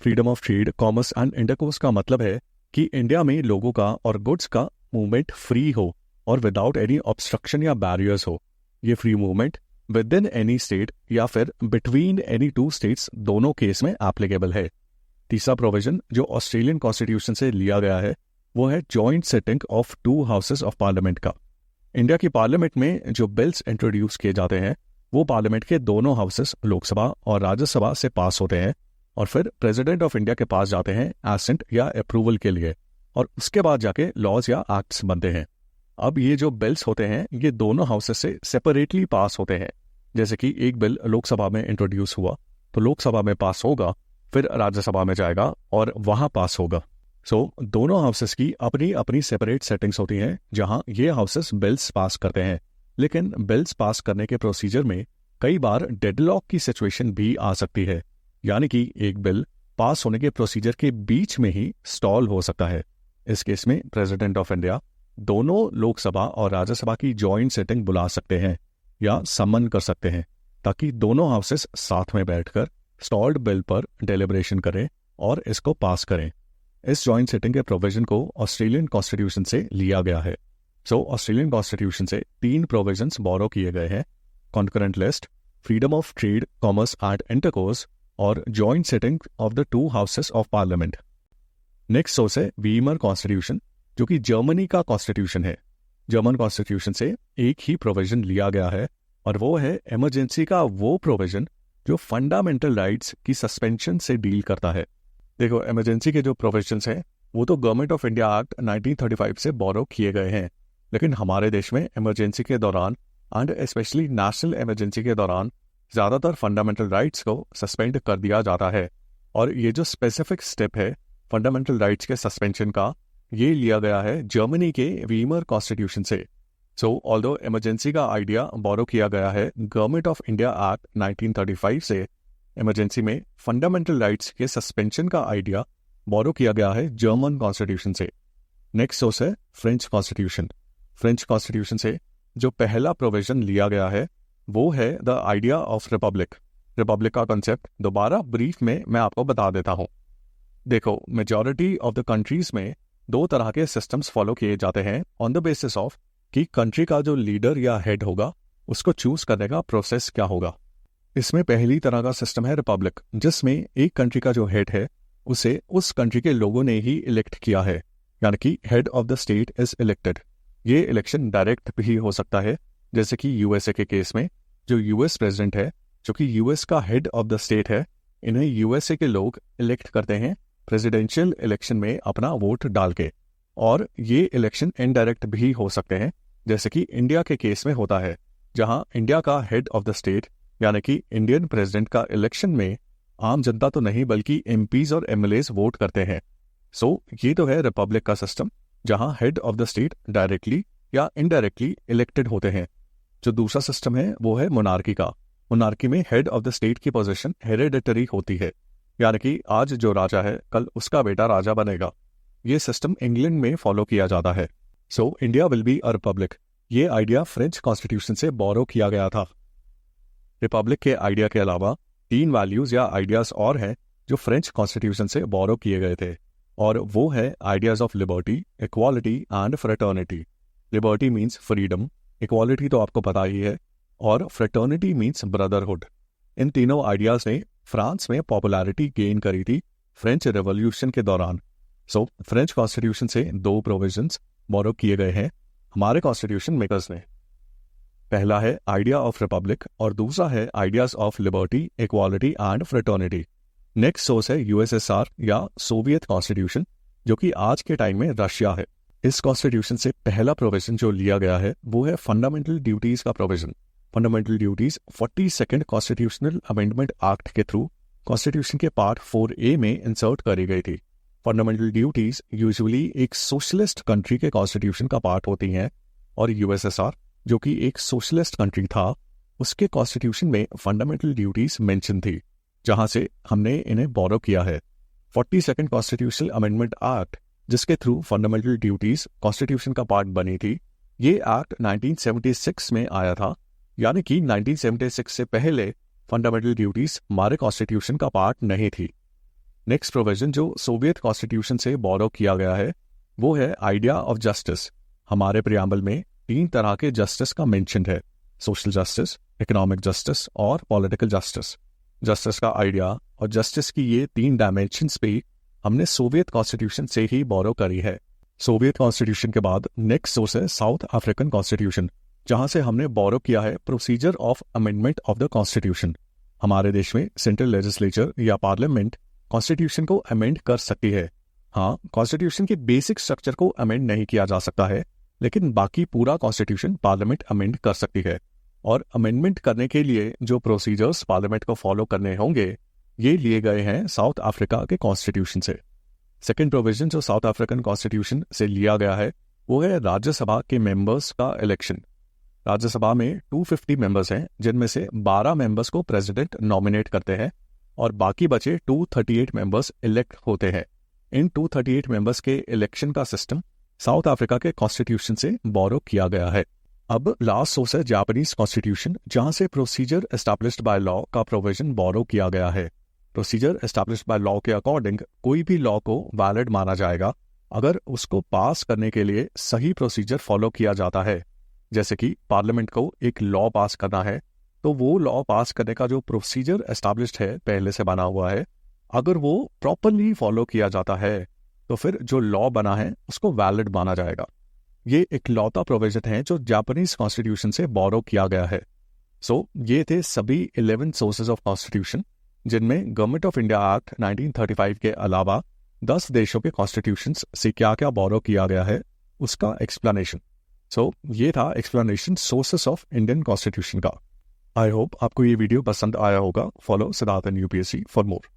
Freedom of trade, commerce and intercourse का मतलब है कि इंडिया में लोगों का और गुड्स का मूवमेंट फ्री हो और विदाउट एनी ऑब्स्ट्रक्शन या बैरियर्स हो। ये free movement with in any state या फिर बिटवीन एनी 2 स्टेट्स दोनों केस में एप्लीकेबल है। तीसरा प्रोविजन जो ऑस्ट्रेलियन कॉन्स्टिट्यूशन से लिया गया है वो है joint sitting of 2 houses of parliament का। इंडिया की पार्लियामेंट में जो बिल्स इंट्रोड्यूस किए जाते हैं वो पार्लियामेंट के दोनों हाउसेस लोकसभा और राज्यसभा से पास होते हैं और फिर प्रेसिडेंट ऑफ इंडिया के पास जाते हैं एसेंट या अप्रूवल के लिए और उसके बाद जाके लॉज या एक्ट्स बनते हैं। अब ये जो बिल्स होते हैं ये दोनों हाउसेस से सेपरेटली पास होते हैं। जैसे कि एक बिल लोकसभा में इंट्रोड्यूस हुआ तो लोकसभा में पास होगा, फिर राज्यसभा में जाएगा और वहां पास होगा। सो दोनों हाउसेस की अपनी अपनी सेपरेट सेटिंग्स होती हैं जहां ये हाउसेस बिल्स पास करते हैं, लेकिन बिल्स पास करने के प्रोसीजर में कई बार डेडलॉक की सिचुएशन भी आ सकती है, यानी कि एक बिल पास होने के प्रोसीजर के बीच में ही स्टॉल हो सकता है। इस केस में प्रेसिडेंट ऑफ इंडिया दोनों लोकसभा और राज्यसभा की जॉइंट सेटिंग बुला सकते हैं या समन कर सकते हैं, ताकि दोनों हाउसेस साथ में बैठकर स्टॉल्ड बिल पर डेलिब्रेशन करें और इसको पास करें। इस जॉइंट सेटिंग के प्रोविजन को ऑस्ट्रेलियन कॉन्स्टिट्यूशन से लिया गया है। सो ऑस्ट्रेलियन कॉन्स्टिट्यूशन से 3 प्रोविजंस बोरो किए गए हैं: concurrent list, freedom of trade, commerce and intercourse और joint sitting of the 2 houses of parliament. Next source है वीमर कॉन्स्टिट्यूशन, जो कि जर्मनी का कॉन्स्टिट्यूशन है। जर्मन कॉन्स्टिट्यूशन से एक ही प्रोविजन लिया गया है और वो है इमरजेंसी का वो प्रोविजन जो फंडामेंटल राइट्स की सस्पेंशन से डील करता है। देखो, इमरजेंसी के जो प्रोविजंस हैं वो तो गवर्नमेंट ऑफ इंडिया एक्ट 1935 से बोरो किए गए हैं, लेकिन हमारे देश में इमरजेंसी के दौरान एंड स्पेशली नेशनल इमरजेंसी के दौरान ज़्यादातर फंडामेंटल राइट्स को सस्पेंड कर दिया जाता है। और ये जो स्पेसिफिक स्टेप है फंडामेंटल राइट्स के सस्पेंशन का, ये लिया गया है जर्मनी के वीमर कॉन्स्टिट्यूशन से। सो ऑल्दो इमरजेंसी का आइडिया बोरो किया गया है गवर्नमेंट ऑफ इंडिया एक्ट 1935 से, इमरजेंसी में फंडामेंटल राइट्स के सस्पेंशन का आइडिया बोरो किया गया है जर्मन कॉन्स्टिट्यूशन से। नेक्स्ट सोर्स है फ्रेंच कॉन्स्टिट्यूशन। फ्रेंच कॉन्स्टिट्यूशन से जो पहला प्रोविजन लिया गया है वो है the idea of Republic. Republic का कॉन्सेप्ट दोबारा ब्रीफ में मैं आपको बता देता हूँ। देखो, मेजॉरिटी ऑफ द कंट्रीज में 2 तरह के सिस्टम्स फॉलो किए जाते हैं ऑन द बेसिस ऑफ कि कंट्री का जो लीडर या हेड होगा उसको चूज करने का प्रोसेस क्या होगा। इसमें पहली तरह का सिस्टम है रिपब्लिक, जिसमें एक कंट्री का जो हेड है उसे उस कंट्री के लोगों ने ही इलेक्ट किया है, यानी कि head of the state is elected. ये इलेक्शन डायरेक्ट भी हो सकता है, जैसे कि यूएसए के केस में जो यूएस प्रेसिडेंट है, जो कि यूएस का हेड ऑफ द स्टेट है, इन्हें यूएसए के लोग इलेक्ट करते हैं प्रेसिडेंशियल इलेक्शन में अपना वोट डाल के। और ये इलेक्शन इनडायरेक्ट भी हो सकते हैं, जैसे कि इंडिया के केस में होता है, जहां इंडिया का हेड ऑफ द स्टेट यानी कि इंडियन प्रेसिडेंट का इलेक्शन में आम जनता तो नहीं बल्कि एमपीज और एमएलएज वोट करते हैं। सो ये तो है रिपब्लिक का सिस्टम, जहां head of the state directly या इनडायरेक्टली इलेक्टेड होते हैं। जो दूसरा सिस्टम है वो है मोनार्की का। मोनार्की में हेड ऑफ द स्टेट की पोजीशन हेरेडिटरी होती है, यानी कि आज जो राजा है कल उसका बेटा राजा बनेगा। ये सिस्टम इंग्लैंड में फॉलो किया जाता है। So India will be a republic. ये आइडिया फ्रेंच कॉन्स्टिट्यूशन से बोरो किया गया था। रिपब्लिक के आइडिया के अलावा 3 वैल्यूज या आइडियाज और हैं जो फ्रेंच कॉन्स्टिट्यूशन से बोरो किए गए थे, और वो है ideas of liberty, equality and fraternity. Liberty means freedom, equality तो आपको पता ही है, और फ्रेटर्निटी मीन्स ब्रदरहुड। इन तीनों आइडियाज ने फ्रांस में पॉपुलैरिटी गेन करी थी फ्रेंच रेवोल्यूशन के दौरान। सो फ्रेंच कॉन्स्टिट्यूशन से 2 प्रोविजंस बोरो किए गए हैं हमारे कॉन्स्टिट्यूशन मेकर्स ने। पहला है आइडिया ऑफ रिपब्लिक और दूसरा है ideas of liberty, equality and fraternity. Next source है यूएसएसआर या सोवियत कॉन्स्टिट्यूशन, जो कि आज के टाइम में रशिया है। इस कॉन्स्टिट्यूशन से पहला प्रोविजन जो लिया गया है वो है फंडामेंटल ड्यूटीज का provision. Fundamental duties 42nd constitutional amendment act के थ्रू कॉन्स्टिट्यूशन के पार्ट 4A में इंसर्ट करी गई थी। फंडामेंटल ड्यूटीज यूजुअली एक सोशलिस्ट कंट्री के कॉन्स्टिट्यूशन का पार्ट होती हैं, और यूएसएसआर जो कि एक सोशलिस्ट कंट्री था उसके कॉन्स्टिट्यूशन में फंडामेंटल ड्यूटीज मेंशन थी, जहां से हमने इन्हें बोरो किया है। 42nd कॉन्स्टिट्यूशनल अमेंडमेंट एक्ट, जिसके थ्रू फंडामेंटल ड्यूटीज कॉन्स्टिट्यूशन का पार्ट बनी थी, ये एक्ट 1976 में आया था, यानी कि 1976 से पहले फंडामेंटल ड्यूटीज हमारे कॉन्स्टिट्यूशन का पार्ट नहीं थी। नेक्स्ट प्रोविजन जो सोवियत कॉन्स्टिट्यूशन से बोरो किया गया है वो है आइडिया ऑफ जस्टिस। हमारे प्रियम्बल में 3 तरह के जस्टिस का मेंशन है: सोशल जस्टिस, इकोनॉमिक जस्टिस और पॉलिटिकल जस्टिस। जस्टिस का आइडिया और जस्टिस की ये 3 डायमेंशंस पे हमने सोवियत कॉन्स्टिट्यूशन से ही बोरो करी है। सोवियत कॉन्स्टिट्यूशन के बाद नेक्स्ट सोर्स है साउथ अफ्रीकन कॉन्स्टिट्यूशन, जहां से हमने बोरो किया है procedure of amendment of the constitution. हमारे देश में सेंट्रल लेजिस्लेचर या पार्लियामेंट कॉन्स्टिट्यूशन को अमेंड कर सकती है। हाँ, कॉन्स्टिट्यूशन के बेसिक स्ट्रक्चर को अमेंड नहीं किया जा सकता है, लेकिन बाकी पूरा कॉन्स्टिट्यूशन पार्लियामेंट अमेंड कर सकती है। और अमेंडमेंट करने के लिए जो प्रोसीजर्स पार्लियामेंट को फॉलो करने होंगे ये लिए गए हैं साउथ अफ्रीका के कॉन्स्टिट्यूशन से। सेकेंड प्रोविजन जो साउथ अफ्रीकन कॉन्स्टिट्यूशन से लिया गया है वो है राज्यसभा के मेंबर्स का इलेक्शन। राज्यसभा में 250 मेंबर्स हैं, जिनमें से 12 मेंबर्स को प्रेसिडेंट नॉमिनेट करते हैं और बाकी बचे 238 मेंबर्स इलेक्ट होते हैं। इन 238 मेंबर्स के इलेक्शन का सिस्टम साउथ अफ्रीका के कॉन्स्टिट्यूशन से बोरो किया गया है। अब लास्ट सोर्स है जापानीज कॉन्स्टिट्यूशन, जहां से प्रोसीजर एस्टैब्लिश्ड बाय लॉ का प्रोविजन बोरो किया गया है। प्रोसीजर एस्टैब्लिश्ड बाय लॉ के अकॉर्डिंग कोई भी लॉ को वैलिड माना जाएगा अगर उसको पास करने के लिए सही प्रोसीजर फॉलो किया जाता है। जैसे कि पार्लियामेंट को एक लॉ पास करना है तो वो लॉ पास करने का जो प्रोसीजर एस्टैब्लिश्ड है, पहले से बना हुआ है, अगर वो प्रॉपरली फॉलो किया जाता है तो फिर जो लॉ बना है उसको वैलिड माना जाएगा। ये एक लौता प्रोविजन है जो जापानीज कॉन्स्टिट्यूशन से बोरो किया गया है। ये थे सभी 11 सोर्सेज ऑफ कॉन्स्टिट्यूशन, जिनमें गवर्नमेंट ऑफ इंडिया एक्ट 1935 के अलावा 10 देशों के कॉन्स्टिट्यूशंस से क्या क्या बोरो किया गया है उसका एक्सप्लेनेशन। ये था explanation sources of Indian constitution का। आई होप आपको ये वीडियो पसंद आया होगा। Follow Siddharth UPSC for more.